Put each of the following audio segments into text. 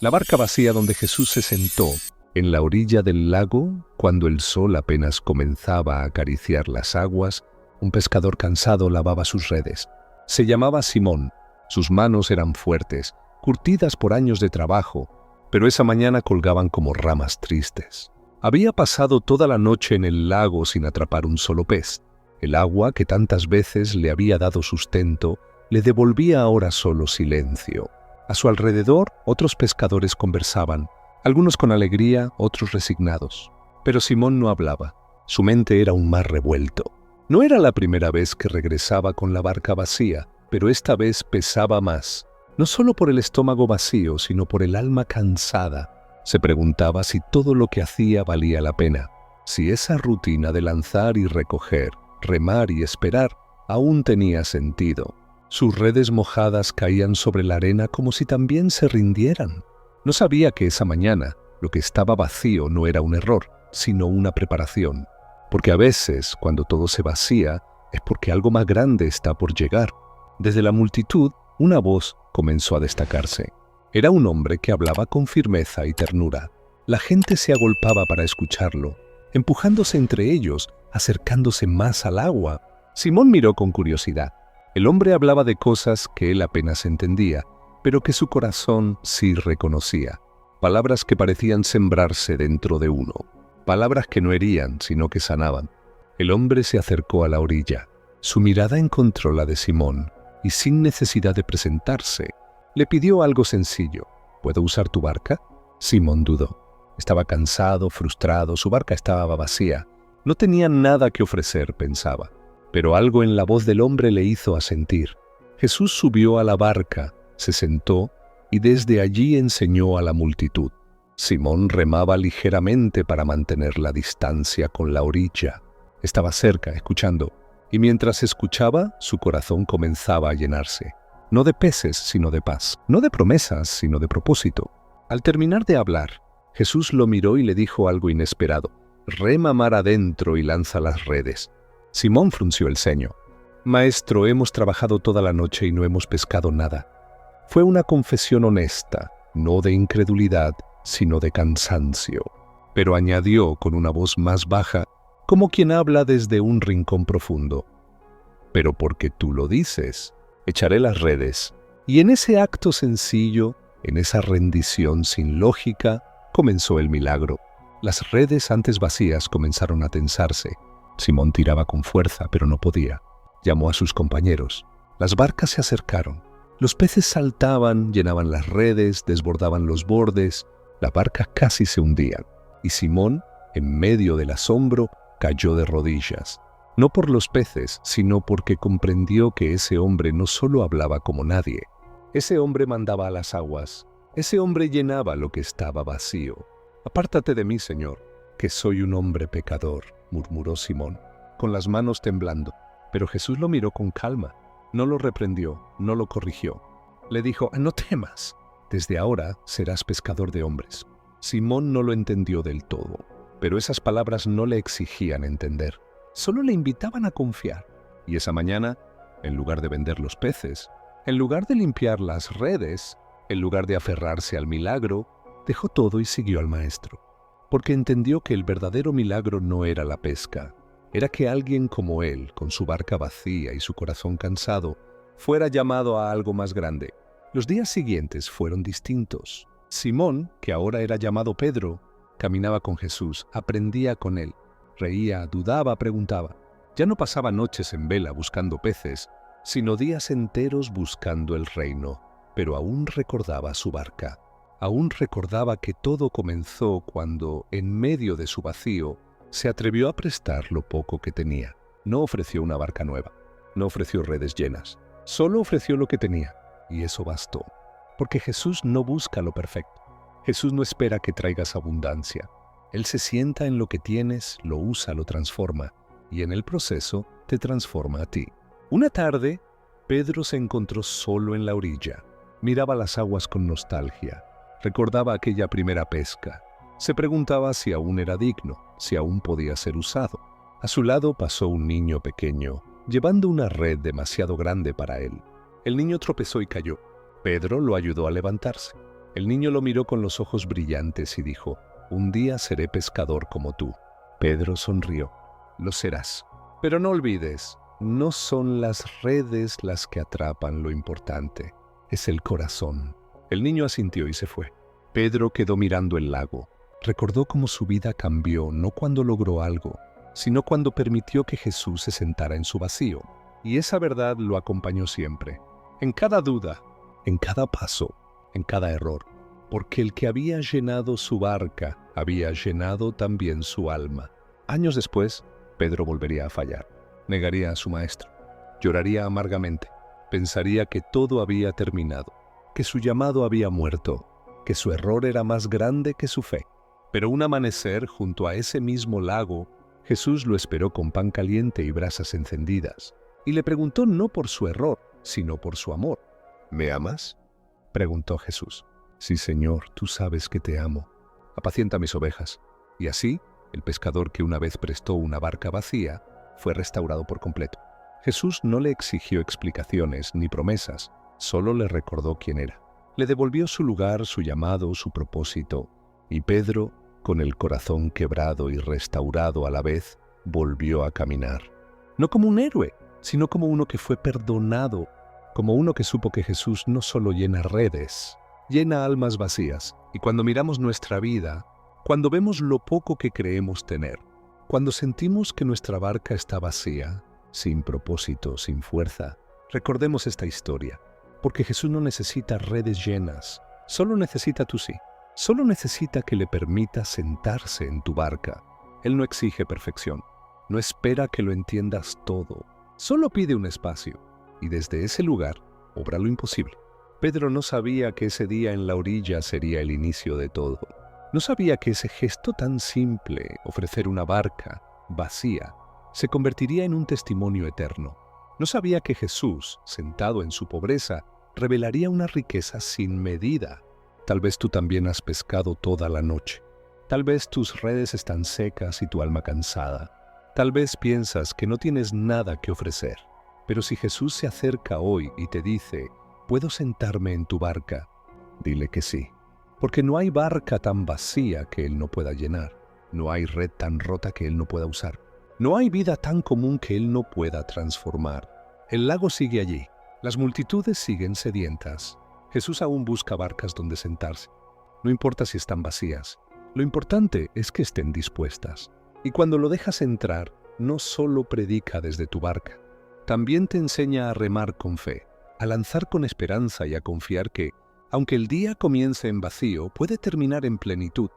La barca vacía donde Jesús se sentó, en la orilla del lago, cuando el sol apenas comenzaba a acariciar las aguas, un pescador cansado lavaba sus redes. Se llamaba Simón. Sus manos eran fuertes, curtidas por años de trabajo, pero esa mañana colgaban como ramas tristes. Había pasado toda la noche en el lago sin atrapar un solo pez. El agua, que tantas veces le había dado sustento, le devolvía ahora solo silencio. A su alrededor, otros pescadores conversaban, algunos con alegría, otros resignados. Pero Simón no hablaba. Su mente era un mar revuelto. No era la primera vez que regresaba con la barca vacía, pero esta vez pesaba más. No solo por el estómago vacío, sino por el alma cansada. Se preguntaba si todo lo que hacía valía la pena, si esa rutina de lanzar y recoger, remar y esperar, aún tenía sentido. Sus redes mojadas caían sobre la arena como si también se rindieran. No sabía que esa mañana lo que estaba vacío no era un error, sino una preparación. Porque a veces, cuando todo se vacía, es porque algo más grande está por llegar. Desde la multitud, una voz comenzó a destacarse. Era un hombre que hablaba con firmeza y ternura. La gente se agolpaba para escucharlo, empujándose entre ellos, acercándose más al agua. Simón miró con curiosidad. El hombre hablaba de cosas que él apenas entendía, pero que su corazón sí reconocía. Palabras que parecían sembrarse dentro de uno. Palabras que no herían, sino que sanaban. El hombre se acercó a la orilla. Su mirada encontró la de Simón, y sin necesidad de presentarse, le pidió algo sencillo. ¿Puedo usar tu barca? Simón dudó. Estaba cansado, frustrado, su barca estaba vacía. No tenía nada que ofrecer, pensaba. Pero algo en la voz del hombre le hizo asentir. Jesús subió a la barca, se sentó y desde allí enseñó a la multitud. Simón remaba ligeramente para mantener la distancia con la orilla. Estaba cerca, escuchando, y mientras escuchaba, su corazón comenzaba a llenarse. No de peces, sino de paz. No de promesas, sino de propósito. Al terminar de hablar, Jesús lo miró y le dijo algo inesperado. Rema mar adentro y lanza las redes. Simón frunció el ceño. Maestro, hemos trabajado toda la noche y no hemos pescado nada. Fue una confesión honesta, no de incredulidad, sino de cansancio. Pero añadió con una voz más baja, como quien habla desde un rincón profundo. Pero porque tú lo dices, echaré las redes. Y en ese acto sencillo, en esa rendición sin lógica, comenzó el milagro. Las redes antes vacías comenzaron a tensarse. Simón tiraba con fuerza, pero no podía. Llamó a sus compañeros. Las barcas se acercaron. Los peces saltaban, llenaban las redes, desbordaban los bordes. La barca casi se hundía. Y Simón, en medio del asombro, cayó de rodillas. No por los peces, sino porque comprendió que ese hombre no solo hablaba como nadie. Ese hombre mandaba a las aguas. Ese hombre llenaba lo que estaba vacío. «Apártate de mí, Señor, que soy un hombre pecador», murmuró Simón, con las manos temblando. Pero Jesús lo miró con calma. No lo reprendió, no lo corrigió. Le dijo, «No temas, desde ahora serás pescador de hombres». Simón no lo entendió del todo, pero esas palabras no le exigían entender. Solo le invitaban a confiar. Y esa mañana, en lugar de vender los peces, en lugar de limpiar las redes, en lugar de aferrarse al milagro, dejó todo y siguió al maestro. Porque entendió que el verdadero milagro no era la pesca, era que alguien como él, con su barca vacía y su corazón cansado, fuera llamado a algo más grande. Los días siguientes fueron distintos. Simón, que ahora era llamado Pedro, caminaba con Jesús, aprendía con él, reía, dudaba, preguntaba. Ya no pasaba noches en vela buscando peces, sino días enteros buscando el reino, pero aún recordaba su barca. Aún recordaba que todo comenzó cuando, en medio de su vacío, se atrevió a prestar lo poco que tenía. No ofreció una barca nueva, no ofreció redes llenas, solo ofreció lo que tenía, y eso bastó. Porque Jesús no busca lo perfecto. Jesús no espera que traigas abundancia. Él se sienta en lo que tienes, lo usa, lo transforma, y en el proceso te transforma a ti. Una tarde, Pedro se encontró solo en la orilla. Miraba las aguas con nostalgia. Recordaba aquella primera pesca. Se preguntaba si aún era digno, si aún podía ser usado. A su lado pasó un niño pequeño, llevando una red demasiado grande para él. El niño tropezó y cayó. Pedro lo ayudó a levantarse. El niño lo miró con los ojos brillantes y dijo: «Un día seré pescador como tú». Pedro sonrió: «Lo serás. Pero no olvides, no son las redes las que atrapan lo importante, es el corazón». El niño asintió y se fue. Pedro quedó mirando el lago. Recordó cómo su vida cambió no cuando logró algo, sino cuando permitió que Jesús se sentara en su vacío. Y esa verdad lo acompañó siempre, en cada duda, en cada paso, en cada error, porque el que había llenado su barca había llenado también su alma. Años después, Pedro volvería a fallar, negaría a su maestro, lloraría amargamente, pensaría que todo había terminado, que su llamado había muerto, que su error era más grande que su fe. Pero un amanecer junto a ese mismo lago, Jesús lo esperó con pan caliente y brasas encendidas, y le preguntó no por su error, sino por su amor. «¿Me amas?», preguntó Jesús. «Sí, Señor, tú sabes que te amo. Apacienta mis ovejas». Y así, el pescador que una vez prestó una barca vacía, fue restaurado por completo. Jesús no le exigió explicaciones ni promesas, solo le recordó quién era. Le devolvió su lugar, su llamado, su propósito, y Pedro, con el corazón quebrado y restaurado a la vez, volvió a caminar. No como un héroe, sino como uno que fue perdonado, como uno que supo que Jesús no solo llena redes, llena almas vacías. Y cuando miramos nuestra vida, cuando vemos lo poco que creemos tener, cuando sentimos que nuestra barca está vacía, sin propósito, sin fuerza, recordemos esta historia, porque Jesús no necesita redes llenas, solo necesita tu sí. Solo necesita que le permitas sentarse en tu barca. Él no exige perfección, no espera que lo entiendas todo, solo pide un espacio, y desde ese lugar obra lo imposible. Pedro no sabía que ese día en la orilla sería el inicio de todo. No sabía que ese gesto tan simple, ofrecer una barca vacía, se convertiría en un testimonio eterno. No sabía que Jesús, sentado en su pobreza, revelaría una riqueza sin medida. Tal vez tú también has pescado toda la noche. Tal vez tus redes están secas y tu alma cansada. Tal vez piensas que no tienes nada que ofrecer. Pero si Jesús se acerca hoy y te dice: «¿Puedo sentarme en tu barca?», dile que sí. Porque no hay barca tan vacía que Él no pueda llenar. No hay red tan rota que Él no pueda usar. No hay vida tan común que Él no pueda transformar. El lago sigue allí. Las multitudes siguen sedientas. Jesús aún busca barcas donde sentarse. No importa si están vacías. Lo importante es que estén dispuestas. Y cuando lo dejas entrar, no solo predica desde tu barca. También te enseña a remar con fe, a lanzar con esperanza y a confiar que, aunque el día comience en vacío, puede terminar en plenitud.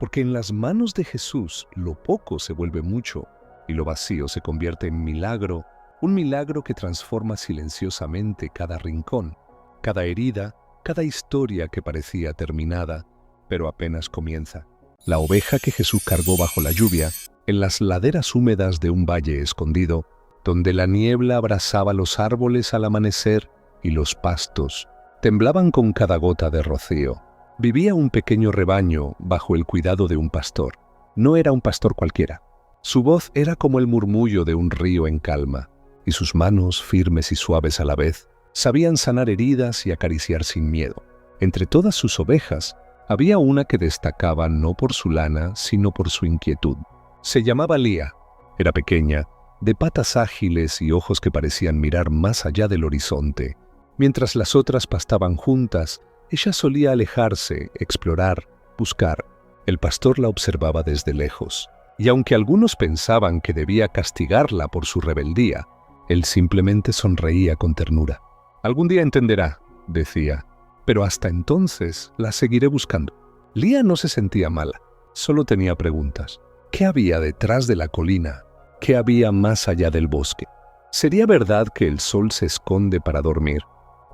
Porque en las manos de Jesús lo poco se vuelve mucho y lo vacío se convierte en milagro, un milagro que transforma silenciosamente cada rincón, cada herida, cada historia que parecía terminada, pero apenas comienza. La oveja que Jesús cargó bajo la lluvia, en las laderas húmedas de un valle escondido, donde la niebla abrazaba los árboles al amanecer y los pastos temblaban con cada gota de rocío. Vivía un pequeño rebaño bajo el cuidado de un pastor. No era un pastor cualquiera. Su voz era como el murmullo de un río en calma, y sus manos, firmes y suaves a la vez, sabían sanar heridas y acariciar sin miedo. Entre todas sus ovejas, había una que destacaba no por su lana, sino por su inquietud. Se llamaba Lía. Era pequeña, de patas ágiles y ojos que parecían mirar más allá del horizonte. Mientras las otras pastaban juntas, ella solía alejarse, explorar, buscar. El pastor la observaba desde lejos, y aunque algunos pensaban que debía castigarla por su rebeldía, él simplemente sonreía con ternura. «Algún día entenderá», decía, «pero hasta entonces la seguiré buscando». Lía no se sentía mala, solo tenía preguntas. ¿Qué había detrás de la colina? ¿Qué había más allá del bosque? ¿Sería verdad que el sol se esconde para dormir?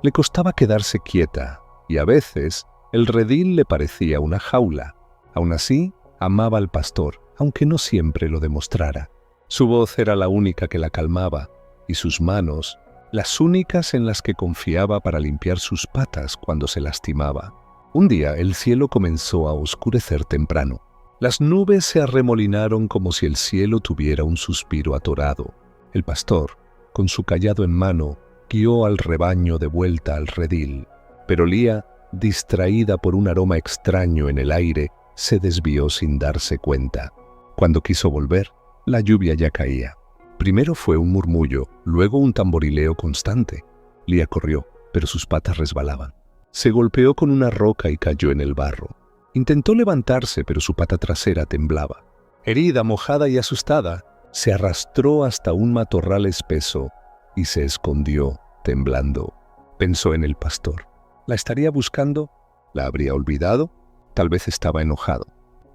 Le costaba quedarse quieta, y a veces el redil le parecía una jaula. Aún así, amaba al pastor, aunque no siempre lo demostrara. Su voz era la única que la calmaba, y sus manos, las únicas en las que confiaba para limpiar sus patas cuando se lastimaba. Un día el cielo comenzó a oscurecer temprano. Las nubes se arremolinaron como si el cielo tuviera un suspiro atorado. El pastor, con su cayado en mano, guió al rebaño de vuelta al redil. Pero Lía distraída por un aroma extraño en el aire, se desvió sin darse cuenta. Cuando quiso volver, la lluvia ya caía. Primero fue un murmullo, luego un tamborileo constante. Lía corrió, pero sus patas resbalaban. Se golpeó con una roca y cayó en el barro. Intentó levantarse, pero su pata trasera temblaba. Herida, mojada y asustada, se arrastró hasta un matorral espeso y se escondió, temblando. Pensó en el pastor. ¿La estaría buscando? ¿La habría olvidado? Tal vez estaba enojado.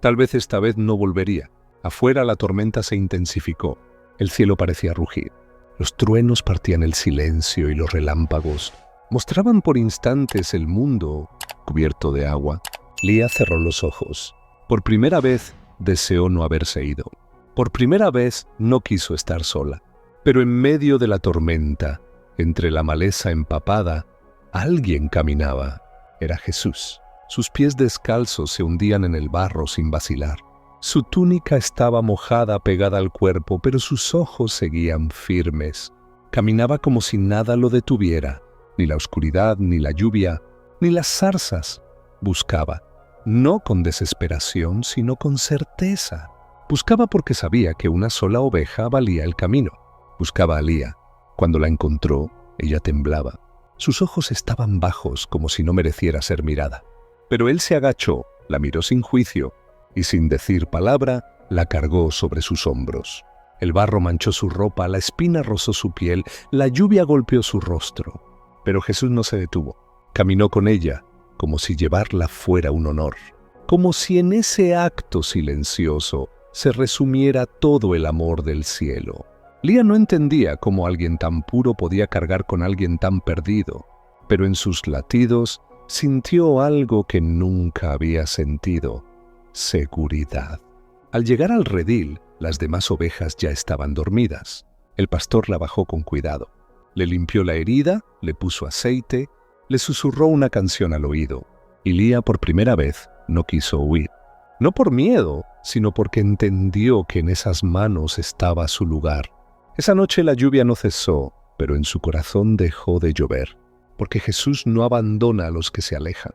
Tal vez esta vez no volvería. Afuera la tormenta se intensificó. El cielo parecía rugir. Los truenos partían el silencio y los relámpagos mostraban por instantes el mundo cubierto de agua. Lía cerró los ojos. Por primera vez deseó no haberse ido. Por primera vez no quiso estar sola. Pero en medio de la tormenta, entre la maleza empapada, alguien caminaba. Era Jesús. Sus pies descalzos se hundían en el barro sin vacilar. Su túnica estaba mojada pegada al cuerpo, pero sus ojos seguían firmes. Caminaba como si nada lo detuviera, ni la oscuridad, ni la lluvia, ni las zarzas. Buscaba, no con desesperación, sino con certeza. Buscaba porque sabía que una sola oveja valía el camino. Buscaba a Lía. Cuando la encontró, ella temblaba. Sus ojos estaban bajos, como si no mereciera ser mirada. Pero él se agachó, la miró sin juicio, y sin decir palabra, la cargó sobre sus hombros. El barro manchó su ropa, la espina rozó su piel, la lluvia golpeó su rostro. Pero Jesús no se detuvo. Caminó con ella, como si llevarla fuera un honor. Como si en ese acto silencioso se resumiera todo el amor del cielo. Lía no entendía cómo alguien tan puro podía cargar con alguien tan perdido, pero en sus latidos sintió algo que nunca había sentido: seguridad. Al llegar al redil, las demás ovejas ya estaban dormidas. El pastor la bajó con cuidado. Le limpió la herida, le puso aceite, le susurró una canción al oído. Y Lía por primera vez no quiso huir. No por miedo, sino porque entendió que en esas manos estaba su lugar. Esa noche la lluvia no cesó, pero en su corazón dejó de llover, porque Jesús no abandona a los que se alejan.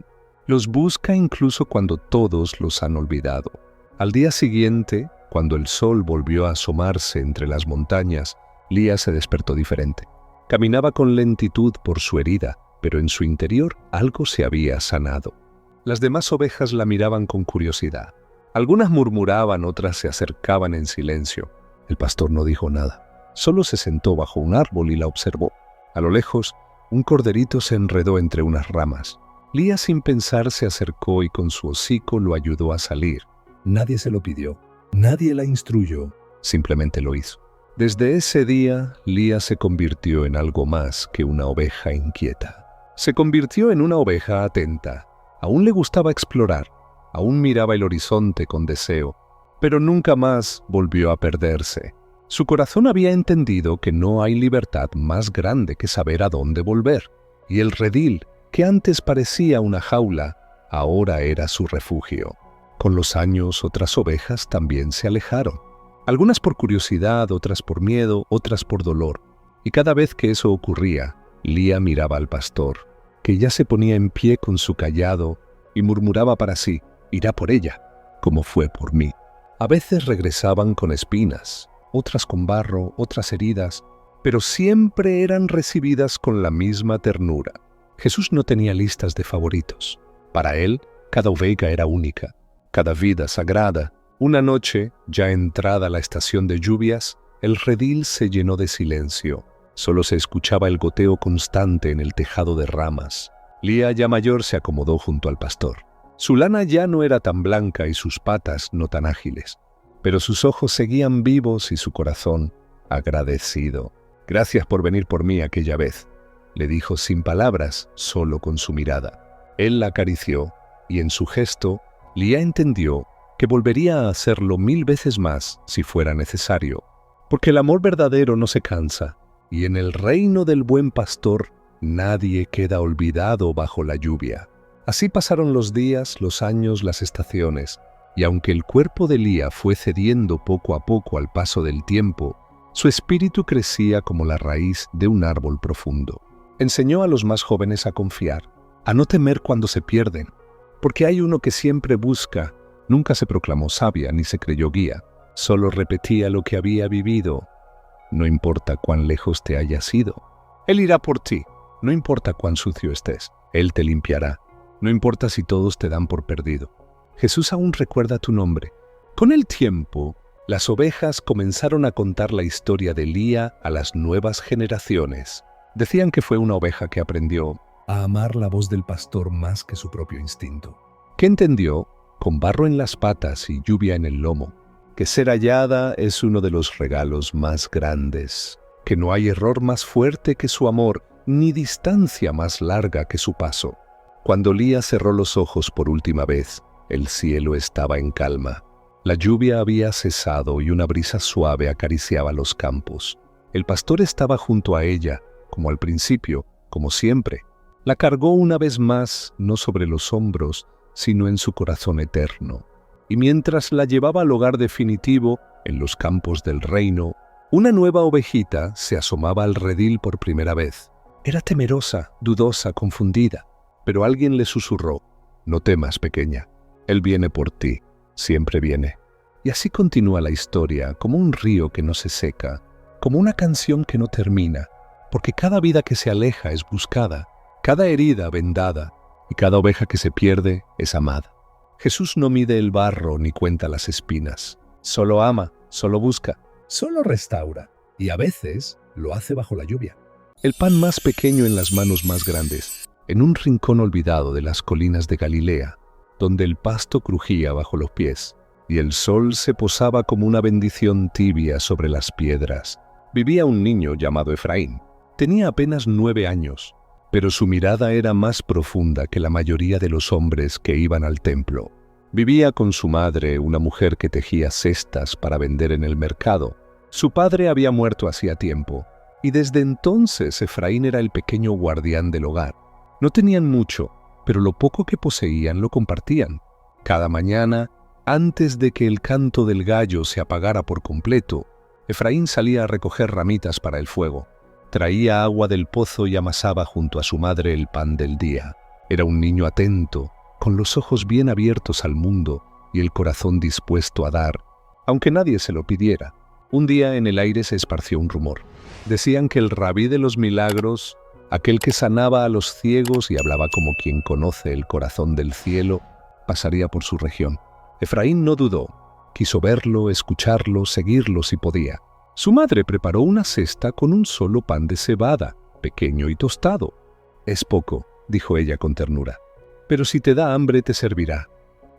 Los busca incluso cuando todos los han olvidado. Al día siguiente, cuando el sol volvió a asomarse entre las montañas, Lía se despertó diferente. Caminaba con lentitud por su herida, pero en su interior algo se había sanado. Las demás ovejas la miraban con curiosidad. Algunas murmuraban, otras se acercaban en silencio. El pastor no dijo nada. Solo se sentó bajo un árbol y la observó. A lo lejos, un corderito se enredó entre unas ramas. Lía sin pensar se acercó y con su hocico lo ayudó a salir. Nadie se lo pidió, nadie la instruyó, simplemente lo hizo. Desde ese día, Lía se convirtió en algo más que una oveja inquieta. Se convirtió en una oveja atenta. Aún le gustaba explorar, aún miraba el horizonte con deseo, pero nunca más volvió a perderse. Su corazón había entendido que no hay libertad más grande que saber a dónde volver, y el redil, que antes parecía una jaula, ahora era su refugio. Con los años, otras ovejas también se alejaron. Algunas por curiosidad, otras por miedo, otras por dolor. Y cada vez que eso ocurría, Lía miraba al pastor, que ya se ponía en pie con su cayado y murmuraba para sí: irá por ella, como fue por mí. A veces regresaban con espinas, otras con barro, otras heridas, pero siempre eran recibidas con la misma ternura. Jesús no tenía listas de favoritos. Para él, cada oveja era única, cada vida sagrada. Una noche, ya entrada la estación de lluvias, el redil se llenó de silencio. Solo se escuchaba el goteo constante en el tejado de ramas. Lía, ya mayor, se acomodó junto al pastor. Su lana ya no era tan blanca y sus patas no tan ágiles, pero sus ojos seguían vivos y su corazón agradecido. «Gracias por venir por mí aquella vez», le dijo sin palabras, solo con su mirada. Él la acarició, y en su gesto, Lía entendió que volvería a hacerlo 1000 veces más si fuera necesario, porque el amor verdadero no se cansa, y en el reino del buen pastor nadie queda olvidado bajo la lluvia. Así pasaron los días, los años, las estaciones, y aunque el cuerpo de Lía fue cediendo poco a poco al paso del tiempo, su espíritu crecía como la raíz de un árbol profundo. Enseñó a los más jóvenes a confiar, a no temer cuando se pierden, porque hay uno que siempre busca. Nunca se proclamó sabia ni se creyó guía, solo repetía lo que había vivido. No importa cuán lejos te hayas ido, Él irá por ti. No importa cuán sucio estés, Él te limpiará. No importa si todos te dan por perdido. Jesús aún recuerda tu nombre. Con el tiempo, las ovejas comenzaron a contar la historia de Elía a las nuevas generaciones. Decían que fue una oveja que aprendió a amar la voz del pastor más que su propio instinto, que entendió, con barro en las patas y lluvia en el lomo, que ser hallada es uno de los regalos más grandes, que no hay error más fuerte que su amor, ni distancia más larga que su paso. Cuando Elía cerró los ojos por última vez, el cielo estaba en calma. La lluvia había cesado y una brisa suave acariciaba los campos. El pastor estaba junto a ella, como al principio, como siempre. La cargó una vez más, no sobre los hombros, sino en su corazón eterno. Y mientras la llevaba al hogar definitivo, en los campos del reino, una nueva ovejita se asomaba al redil por primera vez. Era temerosa, dudosa, confundida, pero alguien le susurró: «No temas, pequeña, Él viene por ti, siempre viene». Y así continúa la historia, como un río que no se seca, como una canción que no termina, porque cada vida que se aleja es buscada, cada herida vendada, y cada oveja que se pierde es amada. Jesús no mide el barro ni cuenta las espinas. Solo ama, solo busca, solo restaura, y a veces lo hace bajo la lluvia. El pan más pequeño en las manos más grandes, en un rincón olvidado de las colinas de Galilea, donde el pasto crujía bajo los pies, y el sol se posaba como una bendición tibia sobre las piedras. Vivía un niño llamado Efraín. Tenía apenas 9 años, pero su mirada era más profunda que la mayoría de los hombres que iban al templo. Vivía con su madre, una mujer que tejía cestas para vender en el mercado. Su padre había muerto hacía tiempo, y desde entonces Efraín era el pequeño guardián del hogar. No tenían mucho, pero lo poco que poseían lo compartían. Cada mañana, antes de que el canto del gallo se apagara por completo, Efraín salía a recoger ramitas para el fuego. Traía agua del pozo y amasaba junto a su madre el pan del día. Era un niño atento, con los ojos bien abiertos al mundo y el corazón dispuesto a dar, aunque nadie se lo pidiera. Un día en el aire se esparció un rumor. Decían que el rabí de los milagros, aquel que sanaba a los ciegos y hablaba como quien conoce el corazón del cielo, pasaría por su región. Efraín no dudó. Quiso verlo, escucharlo, seguirlo si podía. Su madre preparó una cesta con un solo pan de cebada, pequeño y tostado. «Es poco», dijo ella con ternura, «pero si te da hambre te servirá».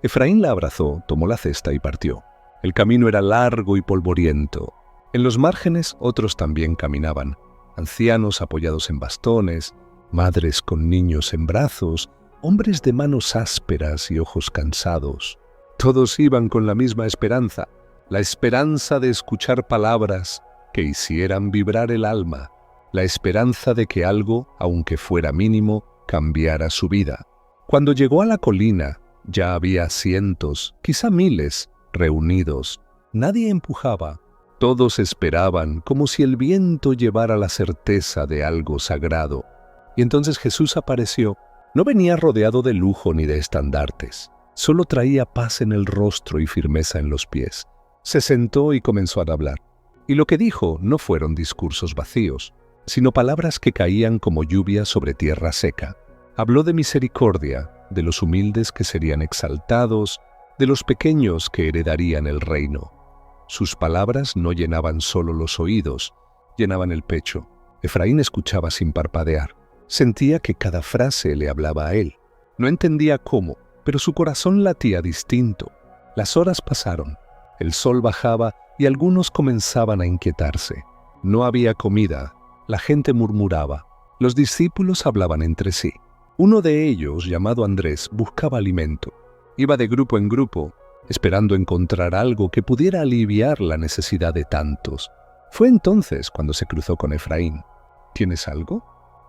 Efraín la abrazó, tomó la cesta y partió. El camino era largo y polvoriento. En los márgenes otros también caminaban, ancianos apoyados en bastones, madres con niños en brazos, hombres de manos ásperas y ojos cansados. Todos iban con la misma esperanza, la esperanza de escuchar palabras que hicieran vibrar el alma, la esperanza de que algo, aunque fuera mínimo, cambiara su vida. Cuando llegó a la colina, ya había cientos, quizá miles, reunidos. Nadie empujaba. Todos esperaban, como si el viento llevara la certeza de algo sagrado. Y entonces Jesús apareció. No venía rodeado de lujo ni de estandartes. Solo traía paz en el rostro y firmeza en los pies. Se sentó y comenzó a hablar. Y lo que dijo no fueron discursos vacíos, sino palabras que caían como lluvia sobre tierra seca. Habló de misericordia, de los humildes que serían exaltados, de los pequeños que heredarían el reino. Sus palabras no llenaban solo los oídos, llenaban el pecho. Efraín escuchaba sin parpadear. Sentía que cada frase le hablaba a él. No entendía cómo, pero su corazón latía distinto. Las horas pasaron. El sol bajaba y algunos comenzaban a inquietarse. No había comida. La gente murmuraba. Los discípulos hablaban entre sí. Uno de ellos, llamado Andrés, buscaba alimento. Iba de grupo en grupo, esperando encontrar algo que pudiera aliviar la necesidad de tantos. Fue entonces cuando se cruzó con Efraín. «¿Tienes algo?»,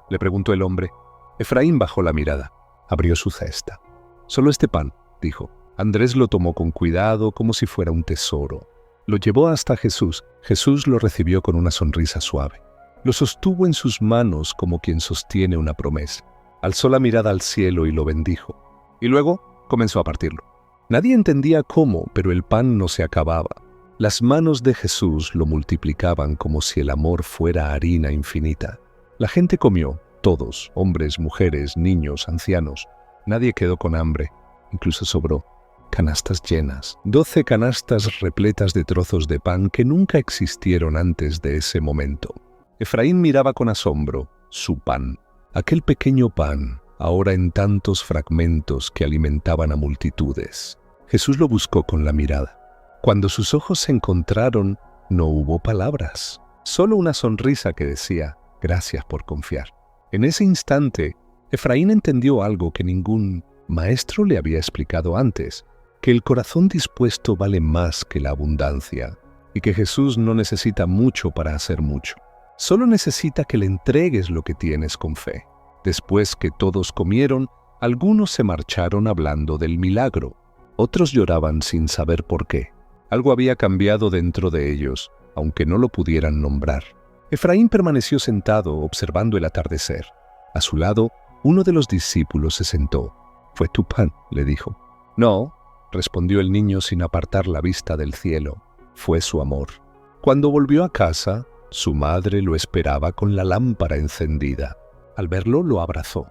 le preguntó el hombre. Efraín bajó la mirada. Abrió su cesta. «Solo este pan», dijo. Andrés lo tomó con cuidado, como si fuera un tesoro. Lo llevó hasta Jesús. Jesús lo recibió con una sonrisa suave. Lo sostuvo en sus manos como quien sostiene una promesa. alzó la mirada al cielo y lo bendijo, y luego comenzó a partirlo. Nadie entendía cómo, pero el pan no se acababa. Las manos de Jesús lo multiplicaban como si el amor fuera harina infinita. La gente comió, todos, hombres, mujeres, niños, ancianos. Nadie quedó con hambre, incluso sobró. Canastas llenas, 12 canastas repletas de trozos de pan que nunca existieron antes de ese momento. Efraín miraba con asombro su pan, aquel pequeño pan, ahora en tantos fragmentos que alimentaban a multitudes. Jesús lo buscó con la mirada. Cuando sus ojos se encontraron, no hubo palabras, solo una sonrisa que decía, gracias por confiar. En ese instante, Efraín entendió algo que ningún maestro le había explicado antes, que el corazón dispuesto vale más que la abundancia, y que Jesús no necesita mucho para hacer mucho. Solo necesita que le entregues lo que tienes con fe. Después que todos comieron, algunos se marcharon hablando del milagro. Otros lloraban sin saber por qué. Algo había cambiado dentro de ellos, aunque no lo pudieran nombrar. Efraín permaneció sentado observando el atardecer. A su lado, uno de los discípulos se sentó. «¿Fue tu pan?», le dijo. «No», respondió el niño sin apartar la vista del cielo. «Fue su amor». Cuando volvió a casa, su madre lo esperaba con la lámpara encendida. Al verlo, lo abrazó.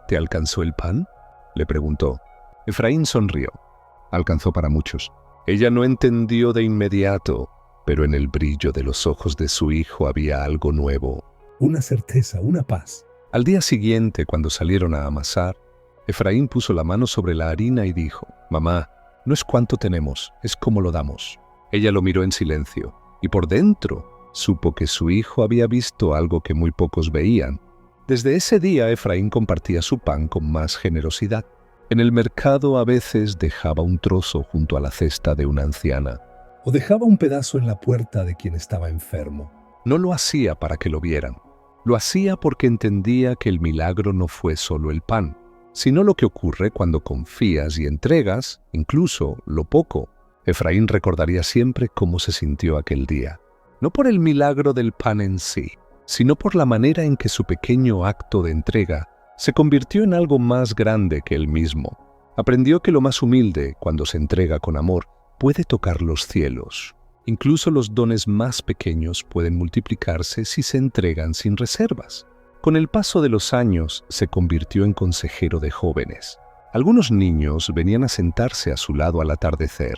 «¿Te alcanzó el pan?», le preguntó. Efraín sonrió. Alcanzó para muchos. Ella no entendió de inmediato, pero en el brillo de los ojos de su hijo había algo nuevo. Una certeza, una paz. Al día siguiente, cuando salieron a amasar, Efraín puso la mano sobre la harina y dijo, «Mamá, no es cuánto tenemos, es cómo lo damos». Ella lo miró en silencio, y por dentro supo que su hijo había visto algo que muy pocos veían. Desde ese día, Efraín compartía su pan con más generosidad. En el mercado a veces dejaba un trozo junto a la cesta de una anciana, o dejaba un pedazo en la puerta de quien estaba enfermo. No lo hacía para que lo vieran. Lo hacía porque entendía que el milagro no fue solo el pan, sino lo que ocurre cuando confías y entregas, incluso lo poco. Efraín recordaría siempre cómo se sintió aquel día, no por el milagro del pan en sí, sino por la manera en que su pequeño acto de entrega se convirtió en algo más grande que él mismo. Aprendió que lo más humilde, cuando se entrega con amor, puede tocar los cielos. Incluso los dones más pequeños pueden multiplicarse si se entregan sin reservas. Con el paso de los años, se convirtió en consejero de jóvenes. Algunos niños venían a sentarse a su lado al atardecer,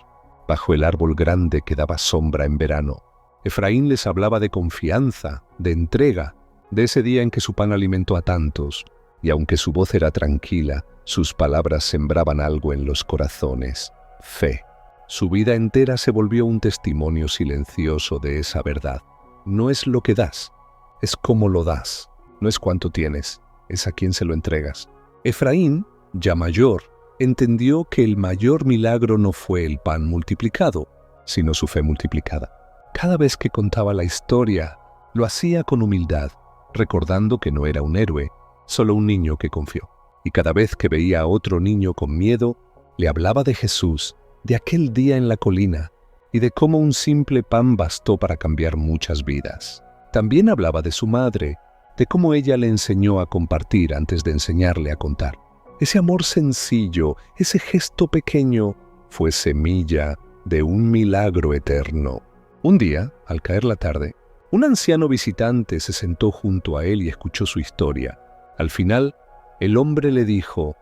bajo el árbol grande que daba sombra en verano. Efraín les hablaba de confianza, de entrega, de ese día en que su pan alimentó a tantos, y aunque su voz era tranquila, sus palabras sembraban algo en los corazones, fe. Su vida entera se volvió un testimonio silencioso de esa verdad. No es lo que das, es cómo lo das. No es cuánto tienes, es a quién se lo entregas. Efraín, ya mayor, entendió que el mayor milagro no fue el pan multiplicado, sino su fe multiplicada. Cada vez que contaba la historia, lo hacía con humildad, recordando que no era un héroe, solo un niño que confió. Y cada vez que veía a otro niño con miedo, le hablaba de Jesús, de aquel día en la colina, y de cómo un simple pan bastó para cambiar muchas vidas. También hablaba de su madre, de cómo ella le enseñó a compartir antes de enseñarle a contar. Ese amor sencillo, ese gesto pequeño, fue semilla de un milagro eterno. Un día, al caer la tarde, un anciano visitante se sentó junto a él y escuchó su historia. Al final, el hombre le dijo,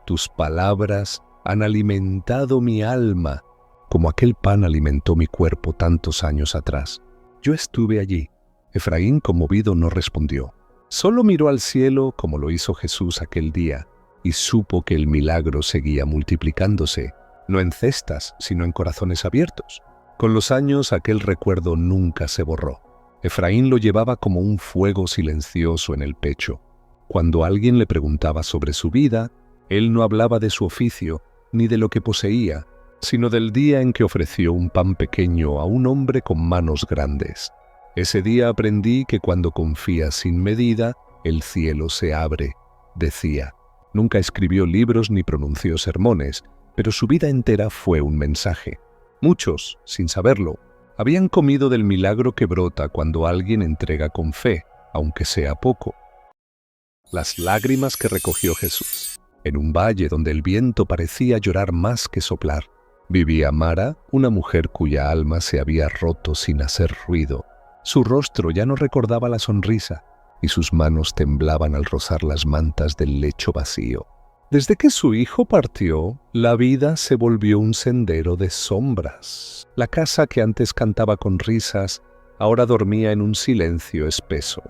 «Tus palabras han alimentado mi alma, como aquel pan alimentó mi cuerpo tantos años atrás. Yo estuve allí». Efraín, conmovido, no respondió. Solo miró al cielo como lo hizo Jesús aquel día y supo que el milagro seguía multiplicándose, no en cestas, sino en corazones abiertos. Con los años, aquel recuerdo nunca se borró. Efraín lo llevaba como un fuego silencioso en el pecho. Cuando alguien le preguntaba sobre su vida, él no hablaba de su oficio ni de lo que poseía, sino del día en que ofreció un pan pequeño a un hombre con manos grandes. Ese día aprendí que cuando confías sin medida, el cielo se abre, decía. Nunca escribió libros ni pronunció sermones, pero su vida entera fue un mensaje. Muchos, sin saberlo, habían comido del milagro que brota cuando alguien entrega con fe, aunque sea poco. las lágrimas que recogió Jesús. En un valle donde el viento parecía llorar más que soplar, vivía Mara, una mujer cuya alma se había roto sin hacer ruido. Su rostro ya no recordaba la sonrisa, y sus manos temblaban al rozar las mantas del lecho vacío. Desde que su hijo partió, la vida se volvió un sendero de sombras. La casa que antes cantaba con risas, ahora dormía en un silencio espeso.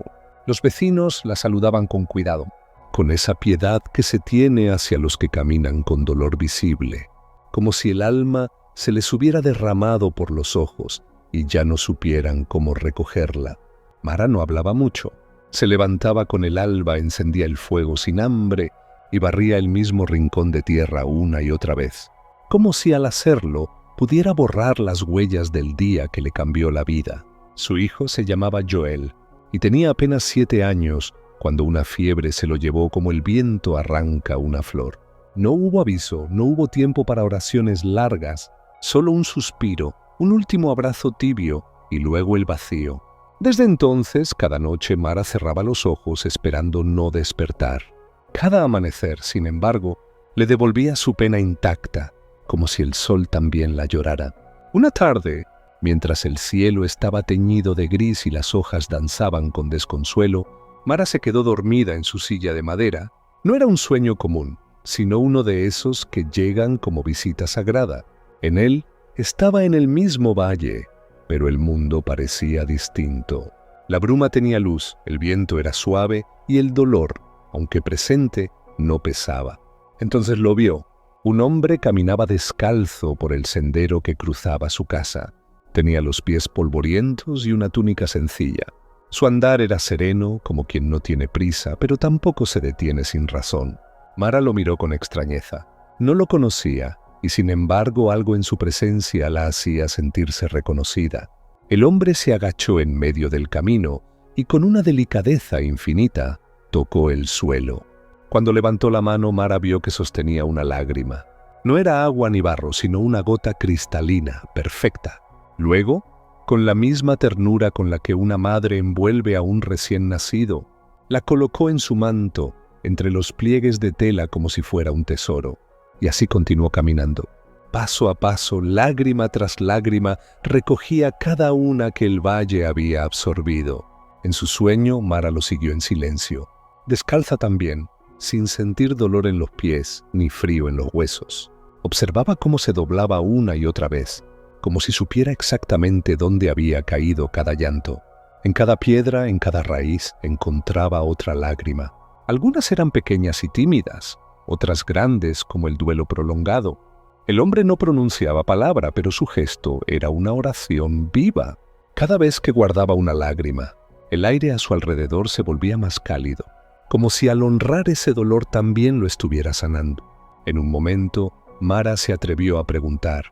Los vecinos la saludaban con cuidado, con esa piedad que se tiene hacia los que caminan con dolor visible, como si el alma se les hubiera derramado por los ojos y ya no supieran cómo recogerla. Mara no hablaba mucho. Se levantaba con el alba, encendía el fuego sin hambre y barría el mismo rincón de tierra una y otra vez, como si al hacerlo pudiera borrar las huellas del día que le cambió la vida. Su hijo se llamaba Joel y tenía apenas 7 años cuando una fiebre se lo llevó como el viento arranca una flor. No hubo aviso, no hubo tiempo para oraciones largas, solo un suspiro, un último abrazo tibio y luego el vacío. Desde entonces, cada noche Mara cerraba los ojos esperando no despertar. Cada amanecer, sin embargo, le devolvía su pena intacta, como si el sol también la llorara. Una tarde, mientras el cielo estaba teñido de gris y las hojas danzaban con desconsuelo, Mara se quedó dormida en su silla de madera. No era un sueño común, sino uno de esos que llegan como visita sagrada. En él estaba en el mismo valle, pero el mundo parecía distinto. La bruma tenía luz, el viento era suave y el dolor, aunque presente, no pesaba. Entonces lo vio. Un hombre caminaba descalzo por el sendero que cruzaba su casa. Tenía los pies polvorientos y una túnica sencilla. Su andar era sereno, como quien no tiene prisa, pero tampoco se detiene sin razón. Mara lo miró con extrañeza. No lo conocía, y sin embargo algo en su presencia la hacía sentirse reconocida. El hombre se agachó en medio del camino y con una delicadeza infinita tocó el suelo. Cuando levantó la mano, Mara vio que sostenía una lágrima. No era agua ni barro, sino una gota cristalina, perfecta. Luego, con la misma ternura con la que una madre envuelve a un recién nacido, la colocó en su manto, entre los pliegues de tela como si fuera un tesoro, y así continuó caminando. Paso a paso, lágrima tras lágrima, recogía cada una que el valle había absorbido. En su sueño, Mara lo siguió en silencio, descalza también, sin sentir dolor en los pies ni frío en los huesos. Observaba cómo se doblaba una y otra vez, como si supiera exactamente dónde había caído cada llanto. En cada piedra, en cada raíz, encontraba otra lágrima. Algunas eran pequeñas y tímidas, otras grandes como el duelo prolongado. El hombre no pronunciaba palabra, pero su gesto era una oración viva. Cada vez que guardaba una lágrima, el aire a su alrededor se volvía más cálido, como si al honrar ese dolor también lo estuviera sanando. En un momento, Mara se atrevió a preguntar: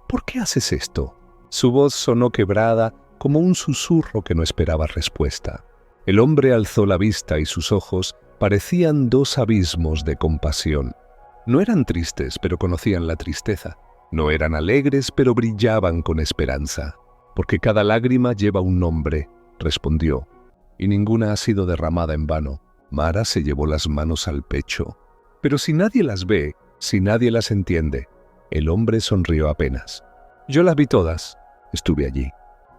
¿por qué haces esto? Su voz sonó quebrada, como un susurro que no esperaba respuesta. El hombre alzó la vista y sus ojos parecían 2 abismos de compasión. No eran tristes, pero conocían la tristeza. No eran alegres, pero brillaban con esperanza. Porque cada lágrima lleva un nombre, respondió, y ninguna ha sido derramada en vano. Mara se llevó las manos al pecho. Pero si nadie las ve, si nadie las entiende, el hombre sonrió apenas. Yo las vi todas. Estuve allí.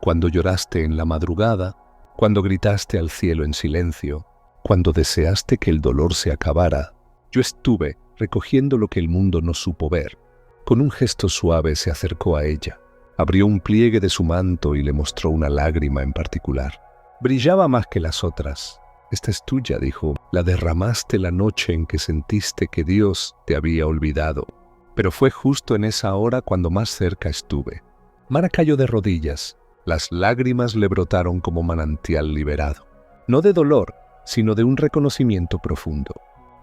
Cuando lloraste en la madrugada, cuando gritaste al cielo en silencio, cuando deseaste que el dolor se acabara, yo estuve recogiendo lo que el mundo no supo ver. Con un gesto suave se acercó a ella, abrió un pliegue de su manto y le mostró una lágrima en particular. Brillaba más que las otras. Esta es tuya, dijo. La derramaste la noche en que sentiste que Dios te había olvidado. Pero fue justo en esa hora cuando más cerca estuve. Mara cayó de rodillas. Las lágrimas le brotaron como manantial liberado. No de dolor, sino de un reconocimiento profundo.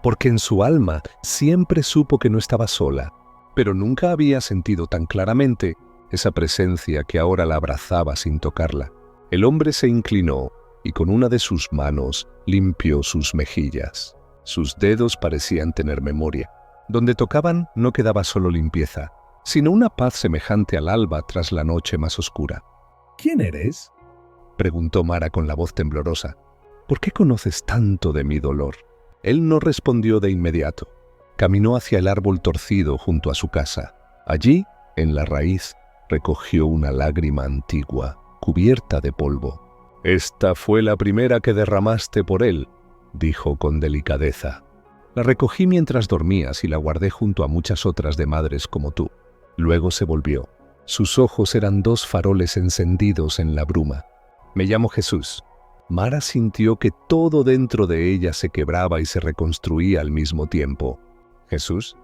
Porque en su alma siempre supo que no estaba sola, pero nunca había sentido tan claramente esa presencia que ahora la abrazaba sin tocarla. El hombre se inclinó y con una de sus manos limpió sus mejillas. Sus dedos parecían tener memoria. Donde tocaban no quedaba solo limpieza, sino una paz semejante al alba tras la noche más oscura. ¿Quién eres?, preguntó Mara con la voz temblorosa. ¿Por qué conoces tanto de mi dolor? Él no respondió de inmediato. Caminó hacia el árbol torcido junto a su casa. Allí, en la raíz, recogió una lágrima antigua, cubierta de polvo. «Esta fue la primera que derramaste por él», dijo con delicadeza. «La recogí mientras dormías y la guardé junto a muchas otras de madres como tú». Luego se volvió. Sus ojos eran dos faroles encendidos en la bruma. «Me llamo Jesús». Mara sintió que todo dentro de ella se quebraba y se reconstruía al mismo tiempo. «¿Jesús?»,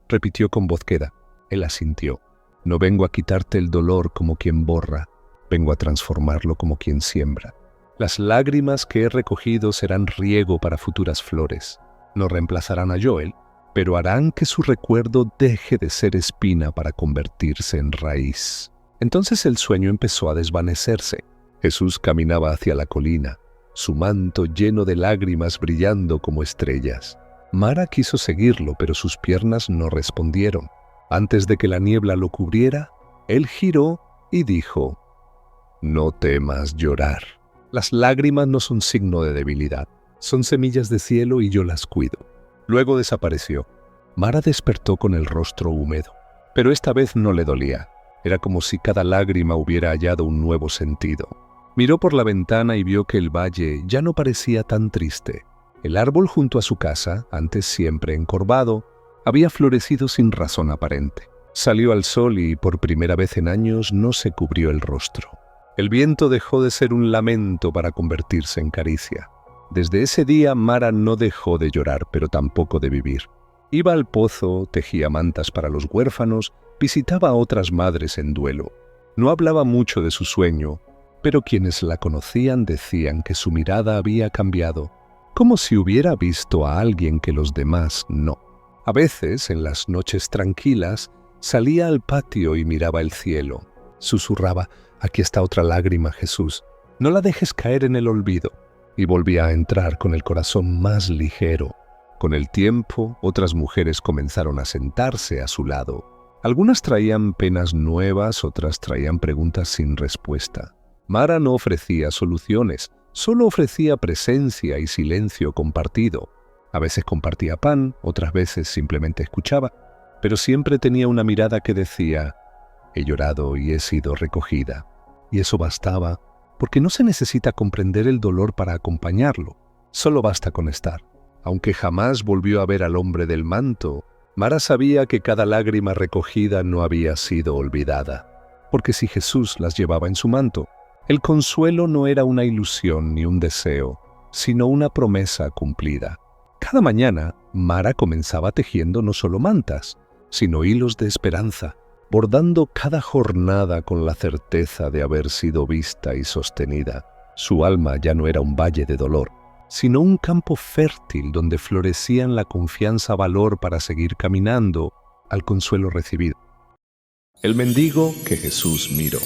repitió con voz queda. Él asintió. «No vengo a quitarte el dolor como quien borra, vengo a transformarlo como quien siembra. Las lágrimas que he recogido serán riego para futuras flores. No reemplazarán a Joel, pero harán que su recuerdo deje de ser espina para convertirse en raíz». Entonces el sueño empezó a desvanecerse. Jesús caminaba hacia la colina, su manto lleno de lágrimas brillando como estrellas. Mara quiso seguirlo, pero sus piernas no respondieron. Antes de que la niebla lo cubriera, él giró y dijo: «No temas llorar. Las lágrimas no son signo de debilidad, son semillas de cielo y yo las cuido». Luego desapareció. Mara despertó con el rostro húmedo, pero esta vez no le dolía. Era como si cada lágrima hubiera hallado un nuevo sentido. Miró por la ventana y vio que el valle ya no parecía tan triste. El árbol junto a su casa, antes siempre encorvado, había florecido sin razón aparente. Salió al sol y por primera vez en años no se cubrió el rostro. El viento dejó de ser un lamento para convertirse en caricia. Desde ese día Mara no dejó de llorar, pero tampoco de vivir. Iba al pozo, tejía mantas para los huérfanos, visitaba a otras madres en duelo. No hablaba mucho de su sueño, pero quienes la conocían decían que su mirada había cambiado, como si hubiera visto a alguien que los demás no. A veces, en las noches tranquilas, salía al patio y miraba el cielo. Susurraba: «Aquí está otra lágrima, Jesús. No la dejes caer en el olvido». Y volvía a entrar con el corazón más ligero. Con el tiempo, otras mujeres comenzaron a sentarse a su lado. Algunas traían penas nuevas, otras traían preguntas sin respuesta. Mara no ofrecía soluciones, solo ofrecía presencia y silencio compartido. A veces compartía pan, otras veces simplemente escuchaba, pero siempre tenía una mirada que decía: «He llorado y he sido recogida». Y eso bastaba, porque no se necesita comprender el dolor para acompañarlo, solo basta con estar. Aunque jamás volvió a ver al hombre del manto, Mara sabía que cada lágrima recogida no había sido olvidada, porque si Jesús las llevaba en su manto, el consuelo no era una ilusión ni un deseo, sino una promesa cumplida. Cada mañana, Mara comenzaba tejiendo no solo mantas, sino hilos de esperanza, bordando cada jornada con la certeza de haber sido vista y sostenida. Su alma ya no era un valle de dolor, sino un campo fértil donde florecían la confianza, valor para seguir caminando al consuelo recibido. El mendigo que Jesús miró.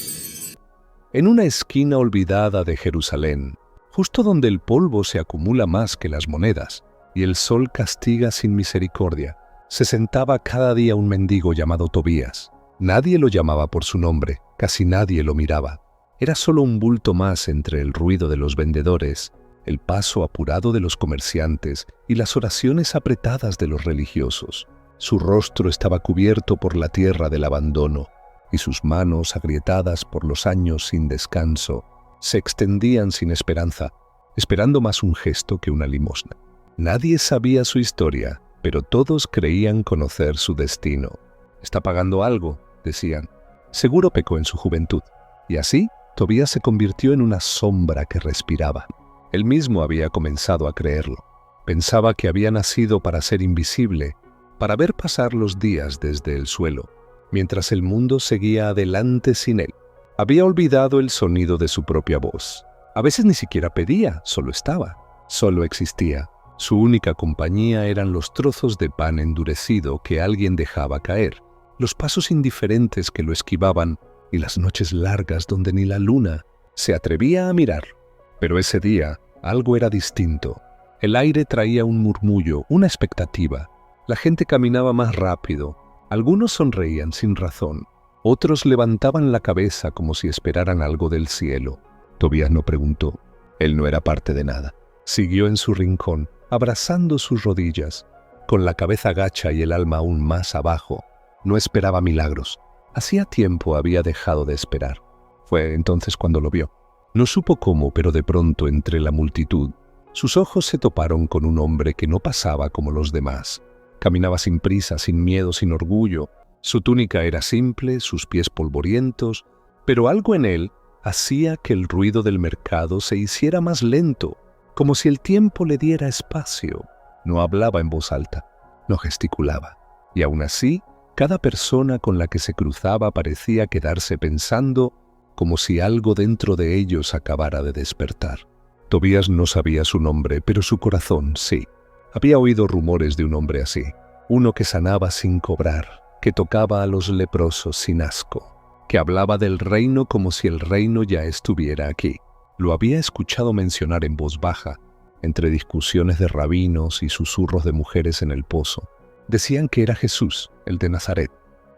En una esquina olvidada de Jerusalén, justo donde el polvo se acumula más que las monedas y el sol castiga sin misericordia, se sentaba cada día un mendigo llamado Tobías. Nadie lo llamaba por su nombre, casi nadie lo miraba. Era solo un bulto más entre el ruido de los vendedores, el paso apurado de los comerciantes y las oraciones apretadas de los religiosos. Su rostro estaba cubierto por la tierra del abandono, y sus manos, agrietadas por los años sin descanso, se extendían sin esperanza, esperando más un gesto que una limosna. Nadie sabía su historia, pero todos creían conocer su destino. «Está pagando algo», decían. «Seguro pecó en su juventud». Y así, Tobías se convirtió en una sombra que respiraba. Él mismo había comenzado a creerlo. Pensaba que había nacido para ser invisible, para ver pasar los días desde el suelo, mientras el mundo seguía adelante sin él. Había olvidado el sonido de su propia voz. A veces ni siquiera pedía, solo estaba, solo existía. Su única compañía eran los trozos de pan endurecido que alguien dejaba caer, los pasos indiferentes que lo esquivaban y las noches largas donde ni la luna se atrevía a mirar. Pero ese día algo era distinto. El aire traía un murmullo, una expectativa. La gente caminaba más rápido. Algunos sonreían sin razón. Otros levantaban la cabeza como si esperaran algo del cielo. Tobías no preguntó. Él no era parte de nada. Siguió en su rincón, abrazando sus rodillas, con la cabeza gacha y el alma aún más abajo. No esperaba milagros. Hacía tiempo había dejado de esperar. Fue entonces cuando lo vio. No supo cómo, pero de pronto, entre la multitud, sus ojos se toparon con un hombre que no pasaba como los demás. Caminaba sin prisa, sin miedo, sin orgullo. Su túnica era simple, sus pies polvorientos, pero algo en él hacía que el ruido del mercado se hiciera más lento, como si el tiempo le diera espacio. No hablaba en voz alta, no gesticulaba, y aún así, cada persona con la que se cruzaba parecía quedarse pensando como si algo dentro de ellos acabara de despertar. Tobías no sabía su nombre, pero su corazón sí. Había oído rumores de un hombre así, uno que sanaba sin cobrar, que tocaba a los leprosos sin asco, que hablaba del reino como si el reino ya estuviera aquí. Lo había escuchado mencionar en voz baja, entre discusiones de rabinos y susurros de mujeres en el pozo. Decían que era Jesús, el de Nazaret.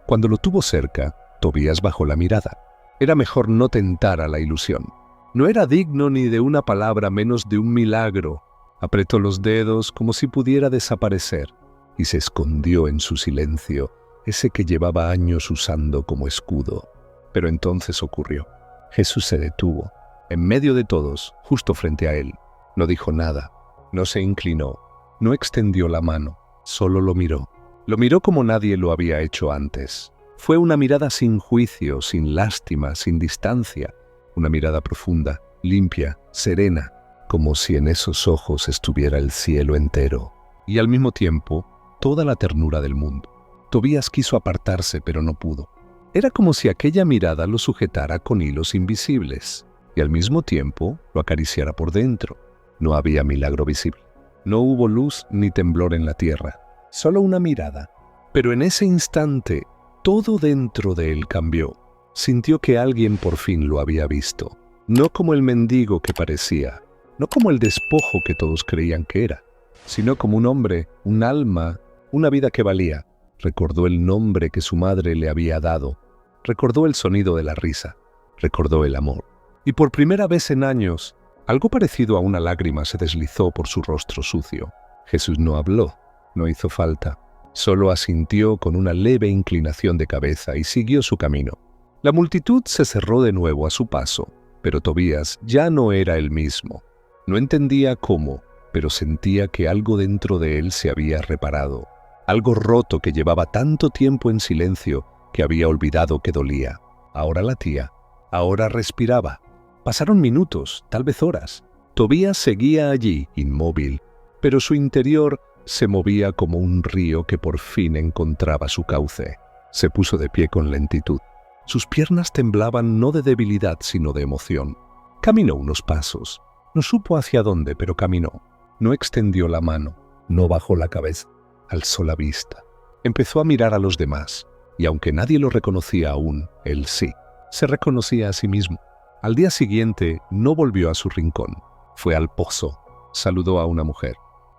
Cuando lo tuvo cerca, Tobías bajó la mirada. Era mejor no tentar a la ilusión. No era digno ni de una palabra, menos de un milagro. Apretó los dedos como si pudiera desaparecer y se escondió en su silencio, ese que llevaba años usando como escudo. Pero entonces ocurrió. Jesús se detuvo, en medio de todos, justo frente a él. No dijo nada, no se inclinó, no extendió la mano, solo lo miró. Lo miró como nadie lo había hecho antes. Fue una mirada sin juicio, sin lástima, sin distancia. Una mirada profunda, limpia, serena, como si en esos ojos estuviera el cielo entero. Y al mismo tiempo, toda la ternura del mundo. Tobías quiso apartarse, pero no pudo. Era como si aquella mirada lo sujetara con hilos invisibles, y al mismo tiempo lo acariciara por dentro. No había milagro visible. No hubo luz ni temblor en la tierra, solo una mirada. Pero en ese instante, todo dentro de él cambió. Sintió que alguien por fin lo había visto. No como el mendigo que parecía, no como el despojo que todos creían que era, sino como un hombre, un alma, una vida que valía. Recordó el nombre que su madre le había dado. Recordó el sonido de la risa. Recordó el amor. Y por primera vez en años, algo parecido a una lágrima se deslizó por su rostro sucio. Jesús no habló, no hizo falta. Solo asintió con una leve inclinación de cabeza y siguió su camino. La multitud se cerró de nuevo a su paso, pero Tobías ya no era el mismo. No entendía cómo, pero sentía que algo dentro de él se había reparado. Algo roto que llevaba tanto tiempo en silencio que había olvidado que dolía. Ahora latía, ahora respiraba. Pasaron minutos, tal vez horas. Tobías seguía allí, inmóvil, pero su interior se movía como un río que por fin encontraba su cauce. Se puso de pie con lentitud. Sus piernas temblaban no de debilidad, sino de emoción. Caminó unos pasos. No supo hacia dónde, pero caminó. No extendió la mano, no bajó la cabeza, alzó la vista. Empezó a mirar a los demás, y aunque nadie lo reconocía aún, él sí. Se reconocía a sí mismo. Al día siguiente no volvió a su rincón. Fue al pozo, saludó a una mujer.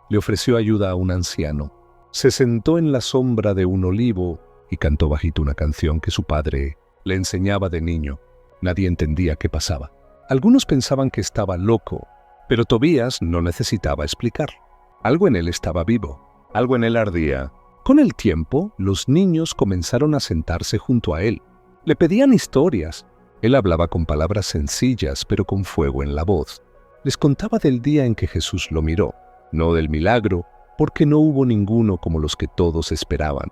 Le ofreció ayuda a un anciano. Se sentó en la sombra de un olivo y cantó bajito una canción que su padre le enseñaba de niño. Nadie entendía qué pasaba. Algunos pensaban que estaba loco, pero Tobías no necesitaba explicarlo. Algo en él estaba vivo, algo en él ardía. Con el tiempo, los niños comenzaron a sentarse junto a él. Le pedían historias. Él hablaba con palabras sencillas, pero con fuego en la voz. Les contaba del día en que Jesús lo miró, no del milagro, porque no hubo ninguno como los que todos esperaban.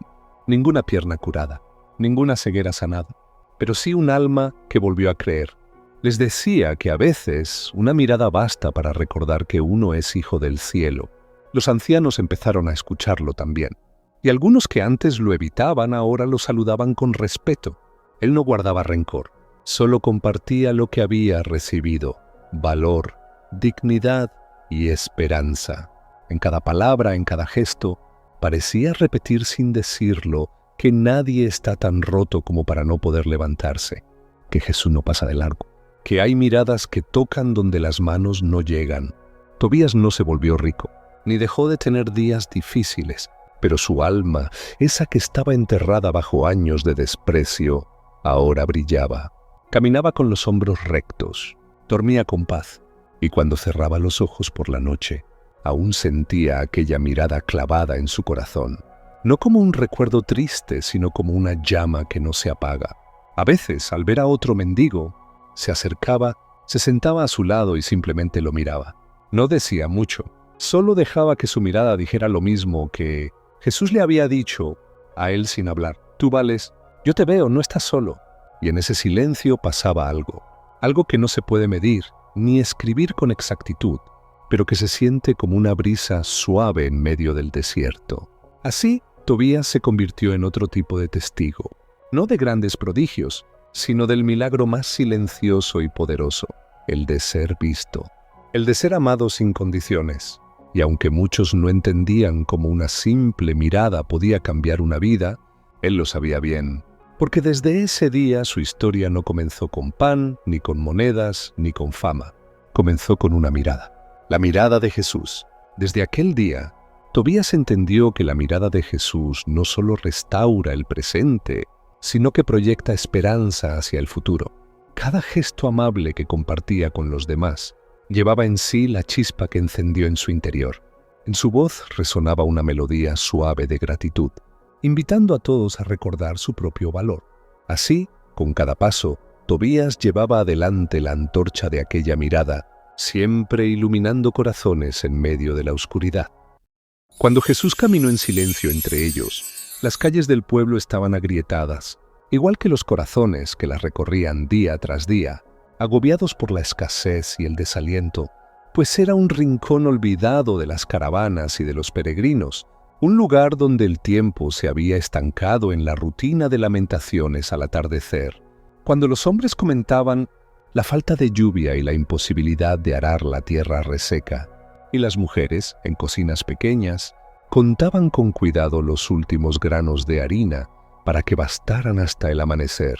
Ninguna pierna curada, ninguna ceguera sanada, pero sí un alma que volvió a creer. Les decía que a veces una mirada basta para recordar que uno es hijo del cielo. Los ancianos empezaron a escucharlo también, y algunos que antes lo evitaban ahora lo saludaban con respeto. Él no guardaba rencor, solo compartía lo que había recibido: valor, dignidad y esperanza. En cada palabra, en cada gesto, parecía repetir sin decirlo que nadie está tan roto como para no poder levantarse, que Jesús no pasa de largo, que hay miradas que tocan donde las manos no llegan. Tobías no se volvió rico, ni dejó de tener días difíciles, pero su alma, esa que estaba enterrada bajo años de desprecio, ahora brillaba. Caminaba con los hombros rectos, dormía con paz, y cuando cerraba los ojos por la noche, aún sentía aquella mirada clavada en su corazón, no como un recuerdo triste, sino como una llama que no se apaga. A veces, al ver a otro mendigo, se acercaba, se sentaba a su lado y simplemente lo miraba. No decía mucho, solo dejaba que su mirada dijera lo mismo que Jesús le había dicho a él sin hablar. Tú vales, yo te veo, no estás solo. Y en ese silencio pasaba algo que no se puede medir ni escribir con exactitud, pero que se siente como una brisa suave en medio del desierto. Así, Tobías se convirtió en otro tipo de testigo, no de grandes prodigios, sino del milagro más silencioso y poderoso, el de ser visto, el de ser amado sin condiciones. Y aunque muchos no entendían cómo una simple mirada podía cambiar una vida, él lo sabía bien, porque desde ese día su historia no comenzó con pan, ni con monedas, ni con fama. Comenzó con una mirada, la mirada de Jesús. Desde aquel día, Tobías entendió que la mirada de Jesús no solo restaura el presente, sino que proyecta esperanza hacia el futuro. Cada gesto amable que compartía con los demás llevaba en sí la chispa que encendió en su interior. En su voz resonaba una melodía suave de gratitud, invitando a todos a recordar su propio valor. Así, con cada paso, Tobías llevaba adelante la antorcha de aquella mirada, siempre iluminando corazones en medio de la oscuridad. Cuando Jesús caminó en silencio entre ellos, las calles del pueblo estaban agrietadas, igual que los corazones que las recorrían día tras día, agobiados por la escasez y el desaliento, pues era un rincón olvidado de las caravanas y de los peregrinos, un lugar donde el tiempo se había estancado en la rutina de lamentaciones al atardecer, cuando los hombres comentaban la falta de lluvia y la imposibilidad de arar la tierra reseca, y las mujeres, en cocinas pequeñas, contaban con cuidado los últimos granos de harina para que bastaran hasta el amanecer,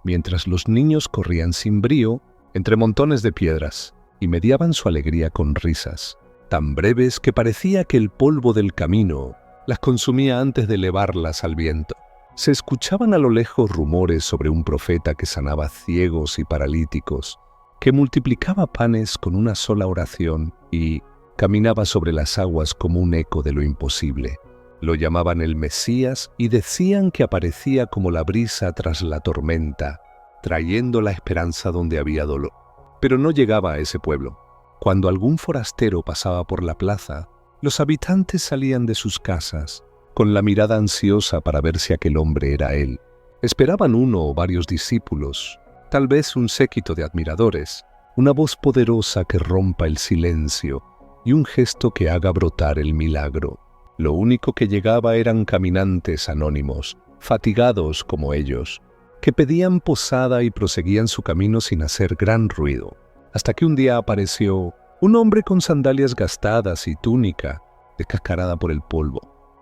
mientras los niños corrían sin brío entre montones de piedras y mediaban su alegría con risas, tan breves que parecía que el polvo del camino las consumía antes de elevarlas al viento. Se escuchaban a lo lejos rumores sobre un profeta que sanaba ciegos y paralíticos, que multiplicaba panes con una sola oración y caminaba sobre las aguas como un eco de lo imposible. Lo llamaban el Mesías y decían que aparecía como la brisa tras la tormenta, trayendo la esperanza donde había dolor. Pero no llegaba a ese pueblo. Cuando algún forastero pasaba por la plaza, los habitantes salían de sus casas, con la mirada ansiosa para ver si aquel hombre era él. Esperaban uno o varios discípulos, tal vez un séquito de admiradores, una voz poderosa que rompa el silencio y un gesto que haga brotar el milagro. Lo único que llegaba eran caminantes anónimos, fatigados como ellos, que pedían posada y proseguían su camino sin hacer gran ruido, hasta que un día apareció un hombre con sandalias gastadas y túnica descascarada por el polvo.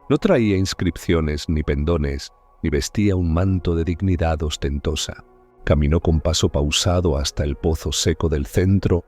No traía inscripciones ni pendones, ni vestía un manto de dignidad ostentosa. Caminó con paso pausado hasta el pozo seco del centro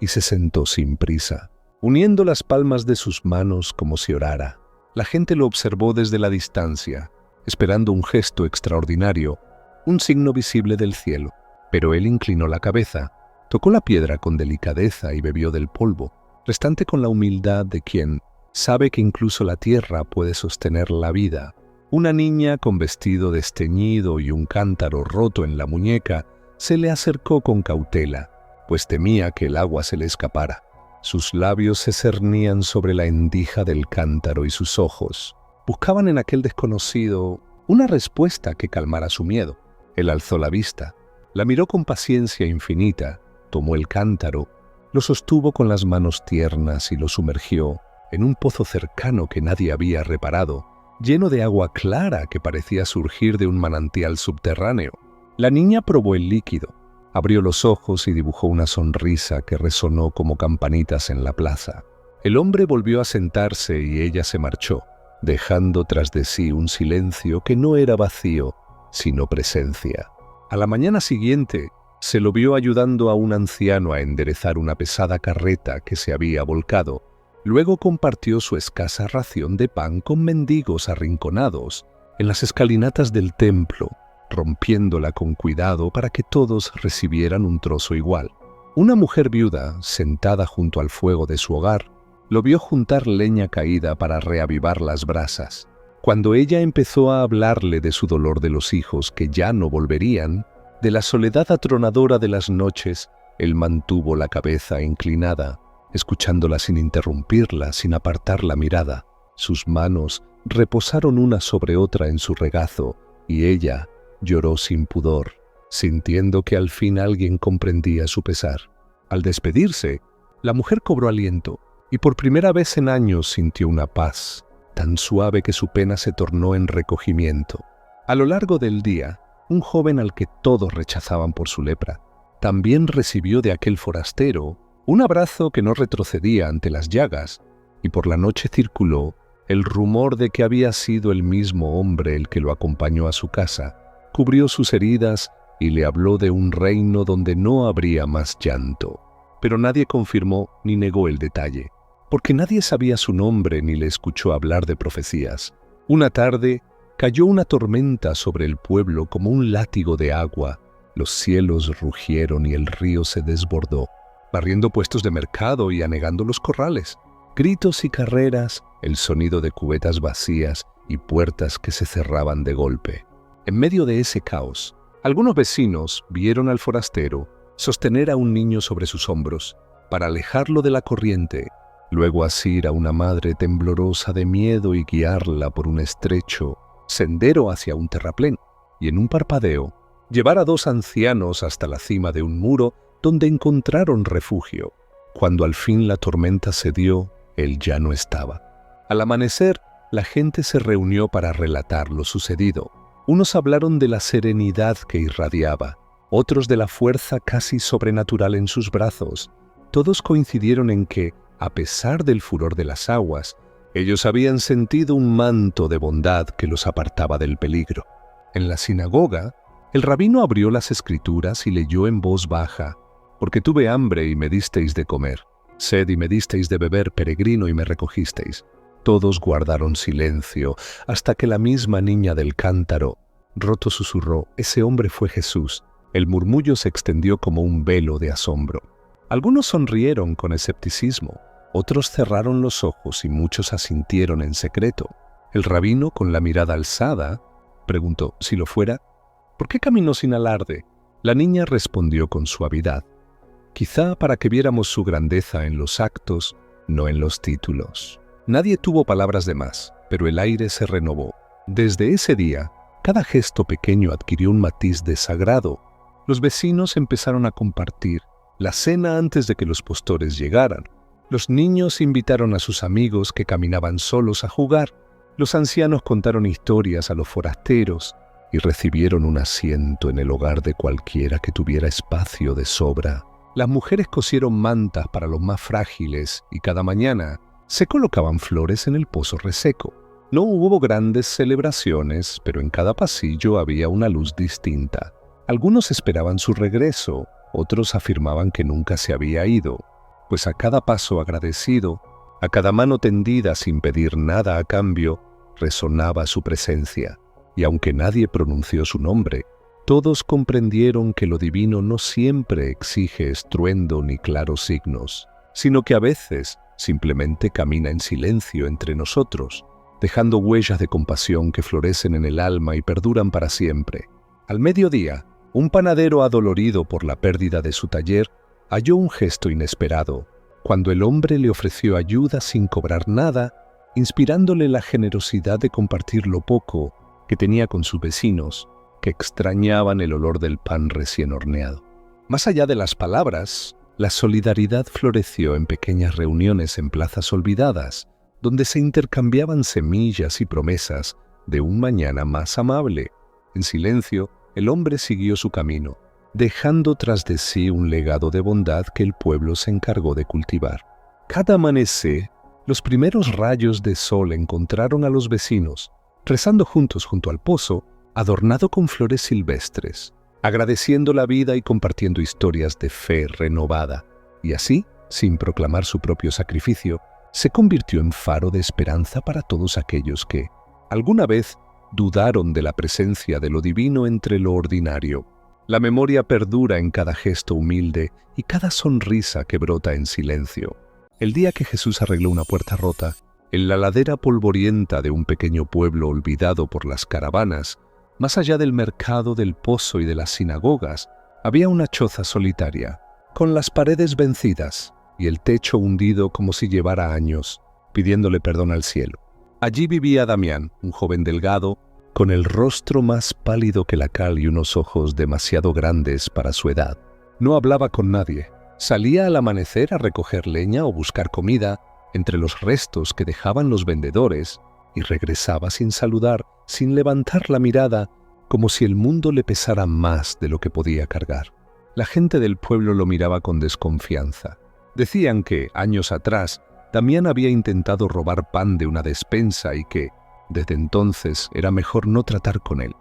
y se sentó sin prisa, uniendo las palmas de sus manos como si orara. La gente lo observó desde la distancia, esperando un gesto extraordinario, un signo visible del cielo. Pero él inclinó la cabeza, tocó la piedra con delicadeza y bebió del polvo, restante con la humildad de quien sabe que incluso la tierra puede sostener la vida. Una niña con vestido desteñido y un cántaro roto en la muñeca se le acercó con cautela, pues temía que el agua se le escapara. Sus labios se cernían sobre la endija del cántaro y sus ojos buscaban en aquel desconocido una respuesta que calmara su miedo. Él alzó la vista, la miró con paciencia infinita, tomó el cántaro, lo sostuvo con las manos tiernas y lo sumergió en un pozo cercano que nadie había reparado, lleno de agua clara que parecía surgir de un manantial subterráneo. La niña probó el líquido, abrió los ojos y dibujó una sonrisa que resonó como campanitas en la plaza. El hombre volvió a sentarse y ella se marchó, dejando tras de sí un silencio que no era vacío, sino presencia. A la mañana siguiente, se lo vio ayudando a un anciano a enderezar una pesada carreta que se había volcado. Luego compartió su escasa ración de pan con mendigos arrinconados en las escalinatas del templo, rompiéndola con cuidado para que todos recibieran un trozo igual. Una mujer viuda, sentada junto al fuego de su hogar, lo vio juntar leña caída para reavivar las brasas. Cuando ella empezó a hablarle de su dolor de los hijos que ya no volverían, de la soledad atronadora de las noches, él mantuvo la cabeza inclinada, escuchándola sin interrumpirla, sin apartar la mirada. Sus manos reposaron una sobre otra en su regazo, y ella lloró sin pudor, sintiendo que al fin alguien comprendía su pesar. Al despedirse, la mujer cobró aliento, y por primera vez en años sintió una paz, tan suave que su pena se tornó en recogimiento. A lo largo del día, un joven al que todos rechazaban por su lepra, también recibió de aquel forastero un abrazo que no retrocedía ante las llagas, y por la noche circuló el rumor de que había sido el mismo hombre el que lo acompañó a su casa, cubrió sus heridas y le habló de un reino donde no habría más llanto. Pero nadie confirmó ni negó el detalle, porque nadie sabía su nombre ni le escuchó hablar de profecías. Una tarde cayó una tormenta sobre el pueblo como un látigo de agua. Los cielos rugieron y el río se desbordó, barriendo puestos de mercado y anegando los corrales. Gritos y carreras, el sonido de cubetas vacías y puertas que se cerraban de golpe. En medio de ese caos, algunos vecinos vieron al forastero sostener a un niño sobre sus hombros para alejarlo de la corriente, luego asir a una madre temblorosa de miedo y guiarla por un estrecho sendero hacia un terraplén, y en un parpadeo llevar a dos ancianos hasta la cima de un muro donde encontraron refugio. Cuando al fin la tormenta cedió, él ya no estaba. Al amanecer, la gente se reunió para relatar lo sucedido. Unos hablaron de la serenidad que irradiaba, otros de la fuerza casi sobrenatural en sus brazos. Todos coincidieron en que, a pesar del furor de las aguas, ellos habían sentido un manto de bondad que los apartaba del peligro. En la sinagoga, el rabino abrió las escrituras y leyó en voz baja: «Porque tuve hambre y me disteis de comer, sed y me disteis de beber, peregrino y me recogisteis». Todos guardaron silencio, hasta que la misma niña del cántaro, roto, susurró: «Ese hombre fue Jesús». El murmullo se extendió como un velo de asombro. Algunos sonrieron con escepticismo, otros cerraron los ojos y muchos asintieron en secreto. El rabino, con la mirada alzada, preguntó: «Si lo fuera, ¿por qué caminó sin alarde?». La niña respondió con suavidad: «Quizá para que viéramos su grandeza en los actos, no en los títulos». Nadie tuvo palabras de más, pero el aire se renovó. Desde ese día, cada gesto pequeño adquirió un matiz de sagrado. Los vecinos empezaron a compartir la cena antes de que los postores llegaran. Los niños invitaron a sus amigos que caminaban solos a jugar. Los ancianos contaron historias a los forasteros y recibieron un asiento en el hogar de cualquiera que tuviera espacio de sobra. Las mujeres cosieron mantas para los más frágiles y cada mañana se colocaban flores en el pozo reseco. No hubo grandes celebraciones, pero en cada pasillo había una luz distinta. Algunos esperaban su regreso, otros afirmaban que nunca se había ido, pues a cada paso agradecido, a cada mano tendida sin pedir nada a cambio, resonaba su presencia. Y aunque nadie pronunció su nombre, todos comprendieron que lo divino no siempre exige estruendo ni claros signos, sino que a veces simplemente camina en silencio entre nosotros, dejando huellas de compasión que florecen en el alma y perduran para siempre. Al mediodía, un panadero adolorido por la pérdida de su taller halló un gesto inesperado, cuando el hombre le ofreció ayuda sin cobrar nada, inspirándole la generosidad de compartir lo poco que tenía con sus vecinos, que extrañaban el olor del pan recién horneado. Más allá de las palabras, la solidaridad floreció en pequeñas reuniones en plazas olvidadas, donde se intercambiaban semillas y promesas de un mañana más amable. En silencio, el hombre siguió su camino, dejando tras de sí un legado de bondad que el pueblo se encargó de cultivar. Cada amanecer, los primeros rayos de sol encontraron a los vecinos, rezando juntos junto al pozo, adornado con flores silvestres, agradeciendo la vida y compartiendo historias de fe renovada. Y así, sin proclamar su propio sacrificio, se convirtió en faro de esperanza para todos aquellos que, alguna vez, dudaron de la presencia de lo divino entre lo ordinario. La memoria perdura en cada gesto humilde y cada sonrisa que brota en silencio. El día que Jesús arregló una puerta rota, en la ladera polvorienta de un pequeño pueblo olvidado por las caravanas, más allá del mercado, del pozo y de las sinagogas, había una choza solitaria, con las paredes vencidas y el techo hundido como si llevara años, pidiéndole perdón al cielo. Allí vivía Damián, un joven delgado, con el rostro más pálido que la cal y unos ojos demasiado grandes para su edad. No hablaba con nadie. Salía al amanecer a recoger leña o buscar comida entre los restos que dejaban los vendedores y regresaba sin saludar, sin levantar la mirada, como si el mundo le pesara más de lo que podía cargar. La gente del pueblo lo miraba con desconfianza. Decían que, años atrás, Damián había intentado robar pan de una despensa y que, desde entonces, era mejor no tratar con él.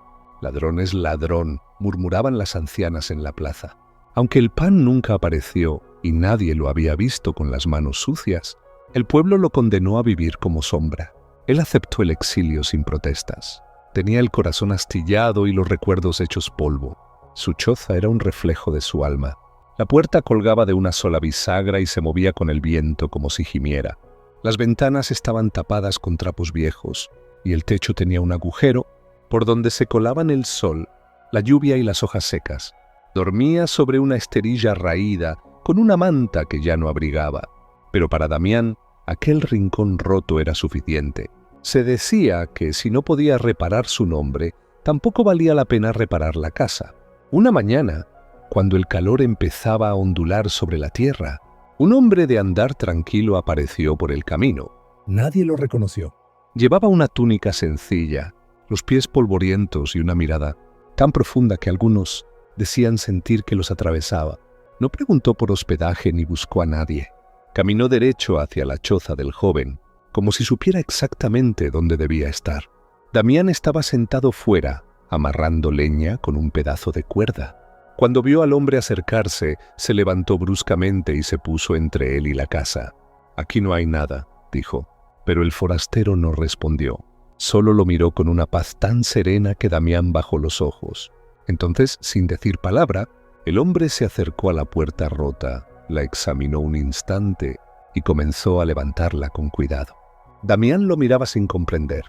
Ladrón es ladrón, murmuraban las ancianas en la plaza. Aunque el pan nunca apareció y nadie lo había visto con las manos sucias, el pueblo lo condenó a vivir como sombra. Él aceptó el exilio sin protestas. Tenía el corazón astillado y los recuerdos hechos polvo. Su choza era un reflejo de su alma. La puerta colgaba de una sola bisagra y se movía con el viento como si gimiera. Las ventanas estaban tapadas con trapos viejos y el techo tenía un agujero por donde se colaban el sol, la lluvia y las hojas secas. Dormía sobre una esterilla raída con una manta que ya no abrigaba. Pero para Damián, aquel rincón roto era suficiente. Se decía que si no podía reparar su nombre, tampoco valía la pena reparar la casa. Una mañana, cuando el calor empezaba a ondular sobre la tierra, un hombre de andar tranquilo apareció por el camino. Nadie lo reconoció. Llevaba una túnica sencilla, los pies polvorientos y una mirada tan profunda que algunos decían sentir que los atravesaba. No preguntó por hospedaje ni buscó a nadie. Caminó derecho hacia la choza del joven, como si supiera exactamente dónde debía estar. Damián estaba sentado fuera, amarrando leña con un pedazo de cuerda. Cuando vio al hombre acercarse, se levantó bruscamente y se puso entre él y la casa. «Aquí no hay nada», dijo, pero el forastero no respondió. Solo lo miró con una paz tan serena que Damián bajó los ojos. Entonces, sin decir palabra, el hombre se acercó a la puerta rota, la examinó un instante y comenzó a levantarla con cuidado. Damián lo miraba sin comprender.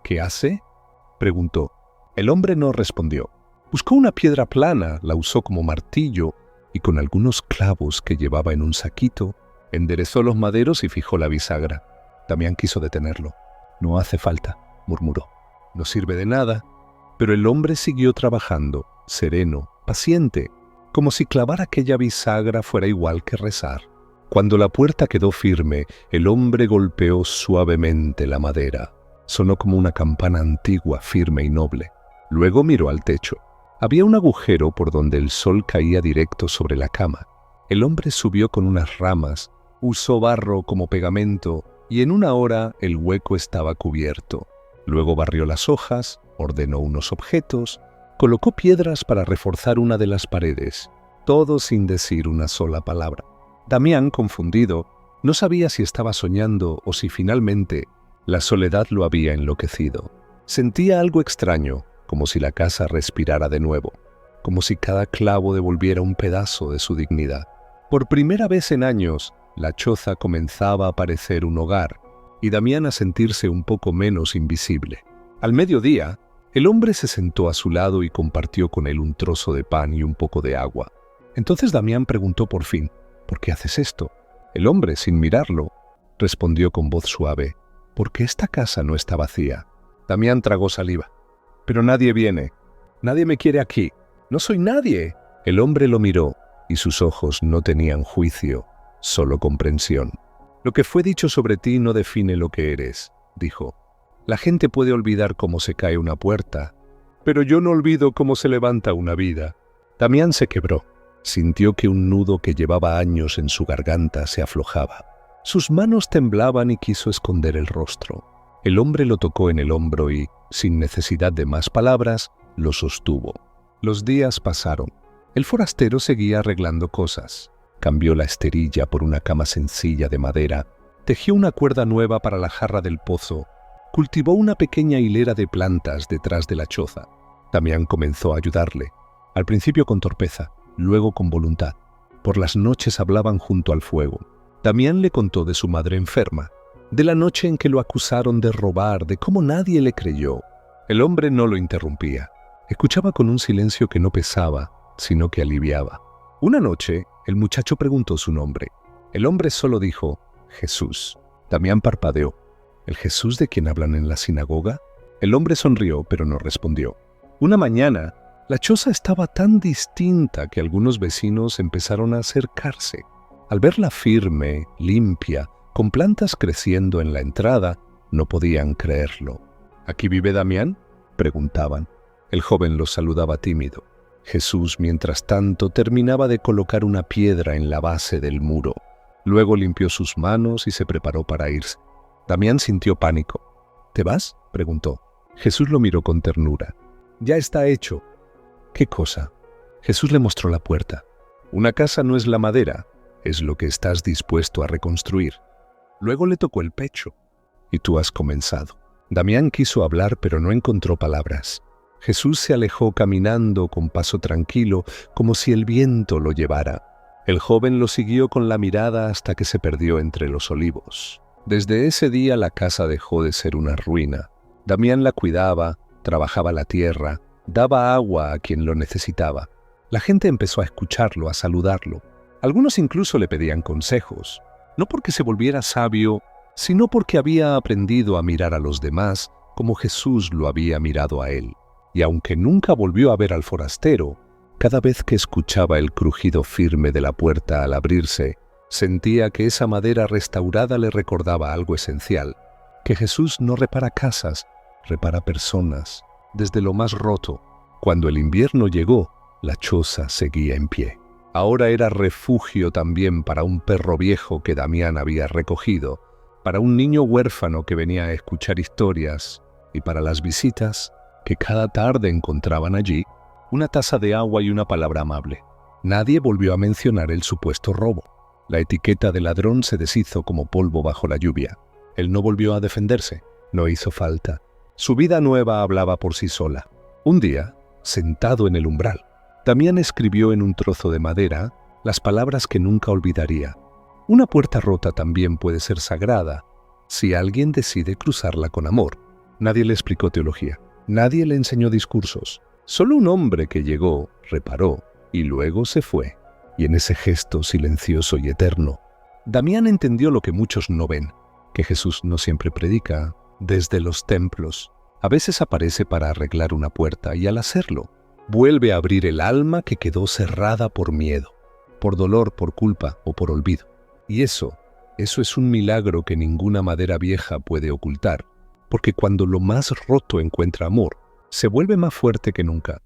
«¿Qué hace?», preguntó. El hombre no respondió. Buscó una piedra plana, la usó como martillo y con algunos clavos que llevaba en un saquito, enderezó los maderos y fijó la bisagra. Damián quiso detenerlo. «No hace falta», murmuró. «No sirve de nada». Pero el hombre siguió trabajando, sereno, paciente, como si clavar aquella bisagra fuera igual que rezar. Cuando la puerta quedó firme, el hombre golpeó suavemente la madera. Sonó como una campana antigua, firme y noble. Luego miró al techo. Había un agujero por donde el sol caía directo sobre la cama. El hombre subió con unas ramas, usó barro como pegamento y en una hora el hueco estaba cubierto. Luego barrió las hojas, ordenó unos objetos, colocó piedras para reforzar una de las paredes, todo sin decir una sola palabra. Damián, confundido, no sabía si estaba soñando o si finalmente la soledad lo había enloquecido. Sentía algo extraño, como si la casa respirara de nuevo, como si cada clavo devolviera un pedazo de su dignidad. Por primera vez en años, la choza comenzaba a parecer un hogar, y Damián a sentirse un poco menos invisible. Al mediodía, el hombre se sentó a su lado y compartió con él un trozo de pan y un poco de agua. Entonces Damián preguntó por fin, «¿Por qué haces esto?». El hombre, sin mirarlo, respondió con voz suave, «Porque esta casa no está vacía». Damián tragó saliva. «Pero nadie viene. Nadie me quiere aquí. No soy nadie». El hombre lo miró y sus ojos no tenían juicio, solo comprensión. «Lo que fue dicho sobre ti no define lo que eres», dijo. «La gente puede olvidar cómo se cae una puerta, pero yo no olvido cómo se levanta una vida». Damián se quebró. Sintió que un nudo que llevaba años en su garganta se aflojaba. Sus manos temblaban y quiso esconder el rostro. El hombre lo tocó en el hombro y, sin necesidad de más palabras, lo sostuvo. Los días pasaron. El forastero seguía arreglando cosas. Cambió la esterilla por una cama sencilla de madera, tejió una cuerda nueva para la jarra del pozo, cultivó una pequeña hilera de plantas detrás de la choza. Damián comenzó a ayudarle, al principio con torpeza, luego con voluntad. Por las noches hablaban junto al fuego. Damián le contó de su madre enferma, de la noche en que lo acusaron de robar, de cómo nadie le creyó. El hombre no lo interrumpía. Escuchaba con un silencio que no pesaba, sino que aliviaba. Una noche, el muchacho preguntó su nombre. El hombre solo dijo, Jesús. Damián parpadeó. ¿El Jesús de quien hablan en la sinagoga? El hombre sonrió, pero no respondió. Una mañana, la choza estaba tan distinta que algunos vecinos empezaron a acercarse. Al verla firme, limpia, con plantas creciendo en la entrada, no podían creerlo. ¿Aquí vive Damián?, preguntaban. El joven los saludaba tímido. Jesús, mientras tanto, terminaba de colocar una piedra en la base del muro. Luego limpió sus manos y se preparó para irse. Damián sintió pánico. ¿Te vas?, preguntó. Jesús lo miró con ternura. Ya está hecho. ¿Qué cosa? Jesús le mostró la puerta. Una casa no es la madera, es lo que estás dispuesto a reconstruir. Luego le tocó el pecho. Y tú has comenzado. Damián quiso hablar, pero no encontró palabras. Jesús se alejó caminando con paso tranquilo, como si el viento lo llevara. El joven lo siguió con la mirada hasta que se perdió entre los olivos. Desde ese día la casa dejó de ser una ruina. Damián la cuidaba, trabajaba la tierra, daba agua a quien lo necesitaba. La gente empezó a escucharlo, a saludarlo. Algunos incluso le pedían consejos, no porque se volviera sabio, sino porque había aprendido a mirar a los demás como Jesús lo había mirado a él. Y aunque nunca volvió a ver al forastero, cada vez que escuchaba el crujido firme de la puerta al abrirse, sentía que esa madera restaurada le recordaba algo esencial, que Jesús no repara casas, repara personas, desde lo más roto. Cuando el invierno llegó, la choza seguía en pie. Ahora era refugio también para un perro viejo que Damián había recogido, para un niño huérfano que venía a escuchar historias y para las visitas que cada tarde encontraban allí una taza de agua y una palabra amable. Nadie volvió a mencionar el supuesto robo. La etiqueta de ladrón se deshizo como polvo bajo la lluvia. Él no volvió a defenderse. No hizo falta. Su vida nueva hablaba por sí sola. Un día, sentado en el umbral, Damián escribió en un trozo de madera las palabras que nunca olvidaría. Una puerta rota también puede ser sagrada si alguien decide cruzarla con amor. Nadie le explicó teología. Nadie le enseñó discursos. Solo un hombre que llegó, reparó y luego se fue. Y en ese gesto silencioso y eterno, Damián entendió lo que muchos no ven, que Jesús no siempre predica desde los templos. A veces aparece para arreglar una puerta y al hacerlo, vuelve a abrir el alma que quedó cerrada por miedo, por dolor, por culpa o por olvido. Y eso es un milagro que ninguna madera vieja puede ocultar, porque cuando lo más roto encuentra amor, se vuelve más fuerte que nunca.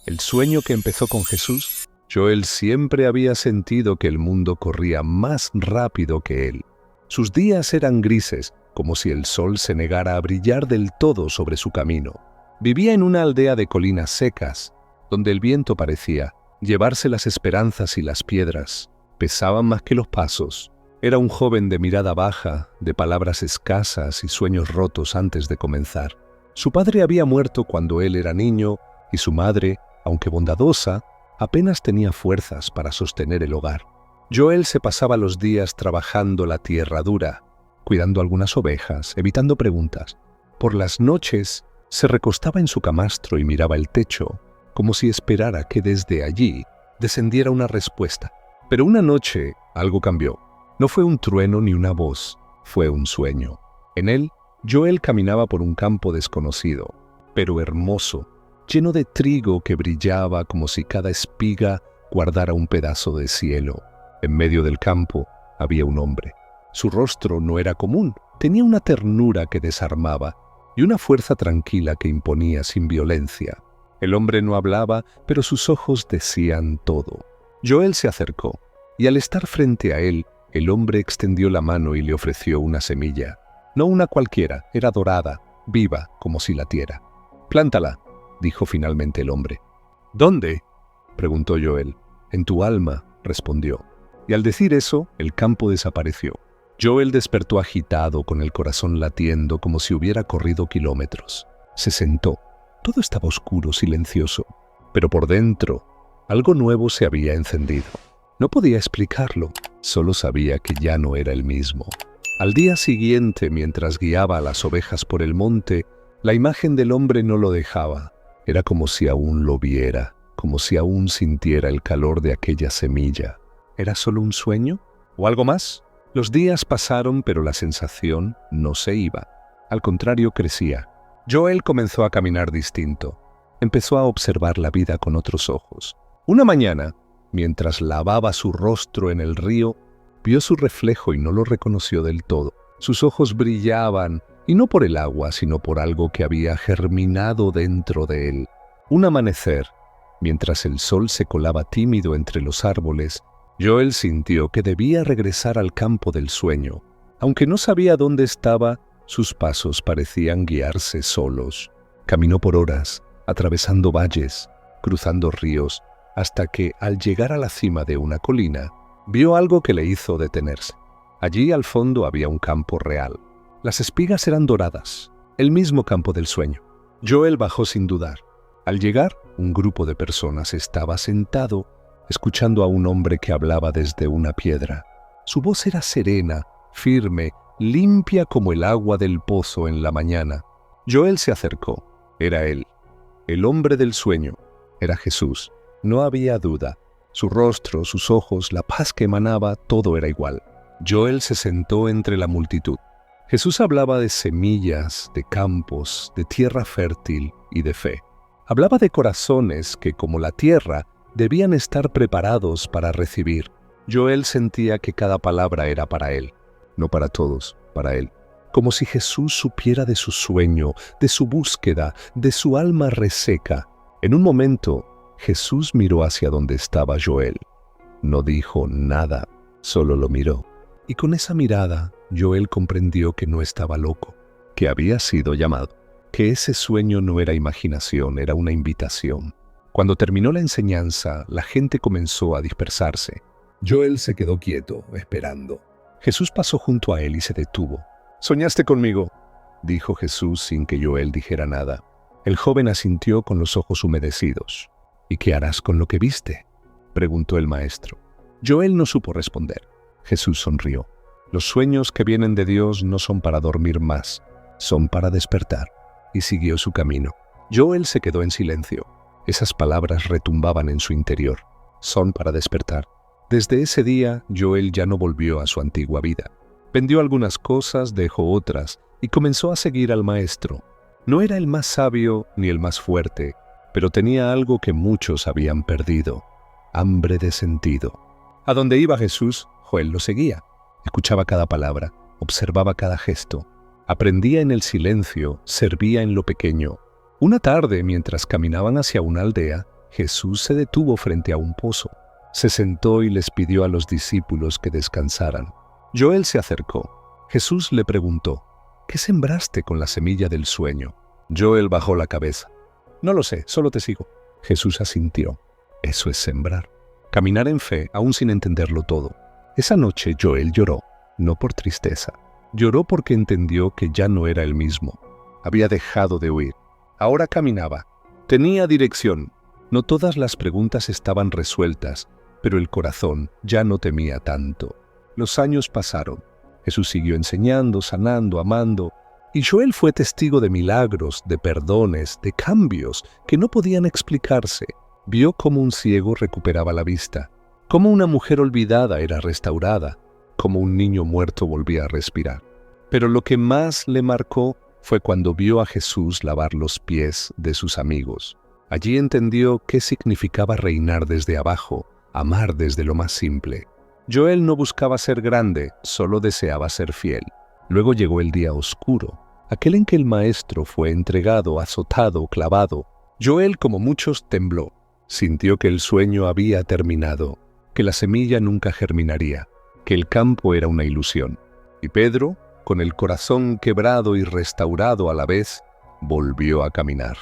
El sueño que empezó con Jesús, Joel siempre había sentido que el mundo corría más rápido que él. Sus días eran grises, como si el sol se negara a brillar del todo sobre su camino. Vivía en una aldea de colinas secas, donde el viento parecía llevarse las esperanzas y las piedras. Pesaban más que los pasos. Era un joven de mirada baja, de palabras escasas y sueños rotos antes de comenzar. Su padre había muerto cuando él era niño y su madre, aunque bondadosa, apenas tenía fuerzas para sostener el hogar. Joel se pasaba los días trabajando la tierra dura, cuidando algunas ovejas, evitando preguntas. Por las noches se recostaba en su camastro y miraba el techo, como si esperara que desde allí descendiera una respuesta. Pero una noche algo cambió. No fue un trueno ni una voz, fue un sueño. En él, Joel caminaba por un campo desconocido, pero hermoso, lleno de trigo que brillaba como si cada espiga guardara un pedazo de cielo. En medio del campo había un hombre. Su rostro no era común, tenía una ternura que desarmaba y una fuerza tranquila que imponía sin violencia. El hombre no hablaba, pero sus ojos decían todo. Joel se acercó, y al estar frente a él, el hombre extendió la mano y le ofreció una semilla. No una cualquiera, era dorada, viva, como si latiera. «Plántala», dijo finalmente el hombre. «¿Dónde?», preguntó Joel. «En tu alma», respondió. Y al decir eso, el campo desapareció. Joel despertó agitado, con el corazón latiendo como si hubiera corrido kilómetros. Se sentó. Todo estaba oscuro, silencioso. Pero por dentro, algo nuevo se había encendido. No podía explicarlo. Solo sabía que ya no era el mismo. Al día siguiente, mientras guiaba a las ovejas por el monte, la imagen del hombre no lo dejaba. Era como si aún lo viera, como si aún sintiera el calor de aquella semilla. ¿Era solo un sueño? ¿O algo más? Los días pasaron, pero la sensación no se iba. Al contrario, crecía. Joel comenzó a caminar distinto. Empezó a observar la vida con otros ojos. Una mañana, mientras lavaba su rostro en el río, vio su reflejo y no lo reconoció del todo. Sus ojos brillaban, y no por el agua, sino por algo que había germinado dentro de él. Un amanecer, mientras el sol se colaba tímido entre los árboles, Joel sintió que debía regresar al campo del sueño. Aunque no sabía dónde estaba, sus pasos parecían guiarse solos. Caminó por horas, atravesando valles, cruzando ríos, hasta que, al llegar a la cima de una colina, vio algo que le hizo detenerse. Allí al fondo había un campo real. Las espigas eran doradas, el mismo campo del sueño. Joel bajó sin dudar. Al llegar, un grupo de personas estaba sentado, escuchando a un hombre que hablaba desde una piedra. Su voz era serena, firme, limpia como el agua del pozo en la mañana. Joel se acercó. Era él, el hombre del sueño. Era Jesús. No había duda. Su rostro, sus ojos, la paz que emanaba, todo era igual. Joel se sentó entre la multitud. Jesús hablaba de semillas, de campos, de tierra fértil y de fe. Hablaba de corazones que, como la tierra, debían estar preparados para recibir. Joel sentía que cada palabra era para él, no para todos, para él. Como si Jesús supiera de su sueño, de su búsqueda, de su alma reseca. En un momento, Jesús miró hacia donde estaba Joel. No dijo nada, solo lo miró. Y con esa mirada, Joel comprendió que no estaba loco, que había sido llamado, que ese sueño no era imaginación, era una invitación. Cuando terminó la enseñanza, la gente comenzó a dispersarse. Joel se quedó quieto, esperando. Jesús pasó junto a él y se detuvo. «¿Soñaste conmigo?», dijo Jesús sin que Joel dijera nada. El joven asintió con los ojos humedecidos. «¿Y qué harás con lo que viste?», preguntó el maestro. Joel no supo responder. Jesús sonrió. Los sueños que vienen de Dios no son para dormir más, son para despertar. Y siguió su camino. Joel se quedó en silencio. Esas palabras retumbaban en su interior. Son para despertar. Desde ese día, Joel ya no volvió a su antigua vida. Vendió algunas cosas, dejó otras, y comenzó a seguir al maestro. No era el más sabio ni el más fuerte, pero tenía algo que muchos habían perdido: hambre de sentido. A donde iba Jesús, Joel lo seguía. Escuchaba cada palabra, observaba cada gesto. Aprendía en el silencio, servía en lo pequeño. Una tarde, mientras caminaban hacia una aldea, Jesús se detuvo frente a un pozo. Se sentó y les pidió a los discípulos que descansaran. Joel se acercó. Jesús le preguntó: «¿Qué sembraste con la semilla del sueño?». Joel bajó la cabeza. «No lo sé, solo te sigo». Jesús asintió. Eso es sembrar. Caminar en fe, aún sin entenderlo todo. Esa noche Joel lloró, no por tristeza. Lloró porque entendió que ya no era el mismo. Había dejado de huir. Ahora caminaba. Tenía dirección. No todas las preguntas estaban resueltas, pero el corazón ya no temía tanto. Los años pasaron. Jesús siguió enseñando, sanando, amando, y Joel fue testigo de milagros, de perdones, de cambios que no podían explicarse. Vio cómo un ciego recuperaba la vista, cómo una mujer olvidada era restaurada, cómo un niño muerto volvía a respirar. Pero lo que más le marcó fue cuando vio a Jesús lavar los pies de sus amigos. Allí entendió qué significaba reinar desde abajo, amar desde lo más simple. Joel no buscaba ser grande, solo deseaba ser fiel. Luego llegó el día oscuro, aquel en que el maestro fue entregado, azotado, clavado. Joel, como muchos, tembló. Sintió que el sueño había terminado, que la semilla nunca germinaría, que el campo era una ilusión. Y Pedro, con el corazón quebrado y restaurado a la vez, volvió a caminar.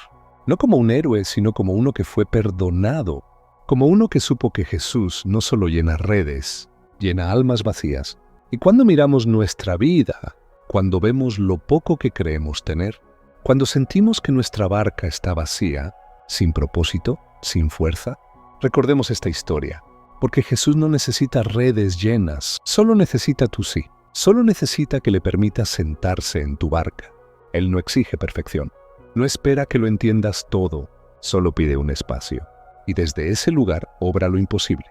No como un héroe, sino como uno que fue perdonado, como uno que supo que Jesús no solo llena redes, llena almas vacías. Y cuando miramos nuestra vida, cuando vemos lo poco que creemos tener, cuando sentimos que nuestra barca está vacía, sin propósito, sin fuerza, recordemos esta historia. Porque Jesús no necesita redes llenas, solo necesita tu sí. Solo necesita que le permitas sentarse en tu barca. Él no exige perfección. No espera que lo entiendas todo, solo pide un espacio. Y desde ese lugar obra lo imposible.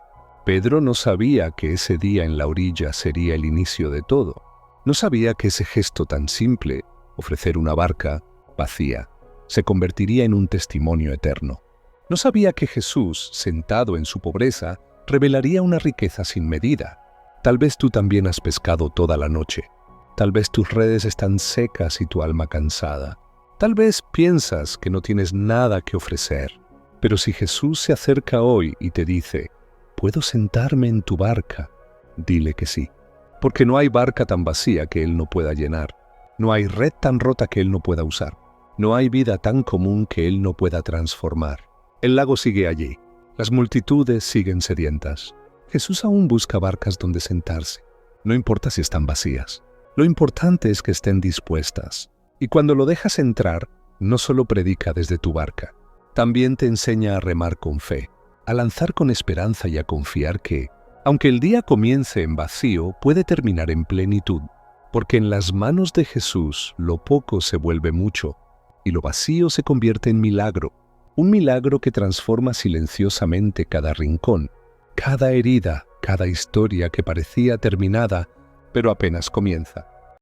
Pedro no sabía que ese día en la orilla sería el inicio de todo. No sabía que ese gesto tan simple, ofrecer una barca vacía, se convertiría en un testimonio eterno. No sabía que Jesús, sentado en su pobreza, revelaría una riqueza sin medida. Tal vez tú también has pescado toda la noche. Tal vez tus redes están secas y tu alma cansada. Tal vez piensas que no tienes nada que ofrecer. Pero si Jesús se acerca hoy y te dice, ¿puedo sentarme en tu barca? Dile que sí. Porque no hay barca tan vacía que Él no pueda llenar. No hay red tan rota que Él no pueda usar. No hay vida tan común que Él no pueda transformar. El lago sigue allí. Las multitudes siguen sedientas. Jesús aún busca barcas donde sentarse. No importa si están vacías. Lo importante es que estén dispuestas. Y cuando lo dejas entrar, no solo predica desde tu barca, también te enseña a remar con fe, a lanzar con esperanza y a confiar que, aunque el día comience en vacío, puede terminar en plenitud, porque en las manos de Jesús lo poco se vuelve mucho y lo vacío se convierte en milagro, un milagro que transforma silenciosamente cada rincón, cada herida, cada historia que parecía terminada, pero apenas comienza.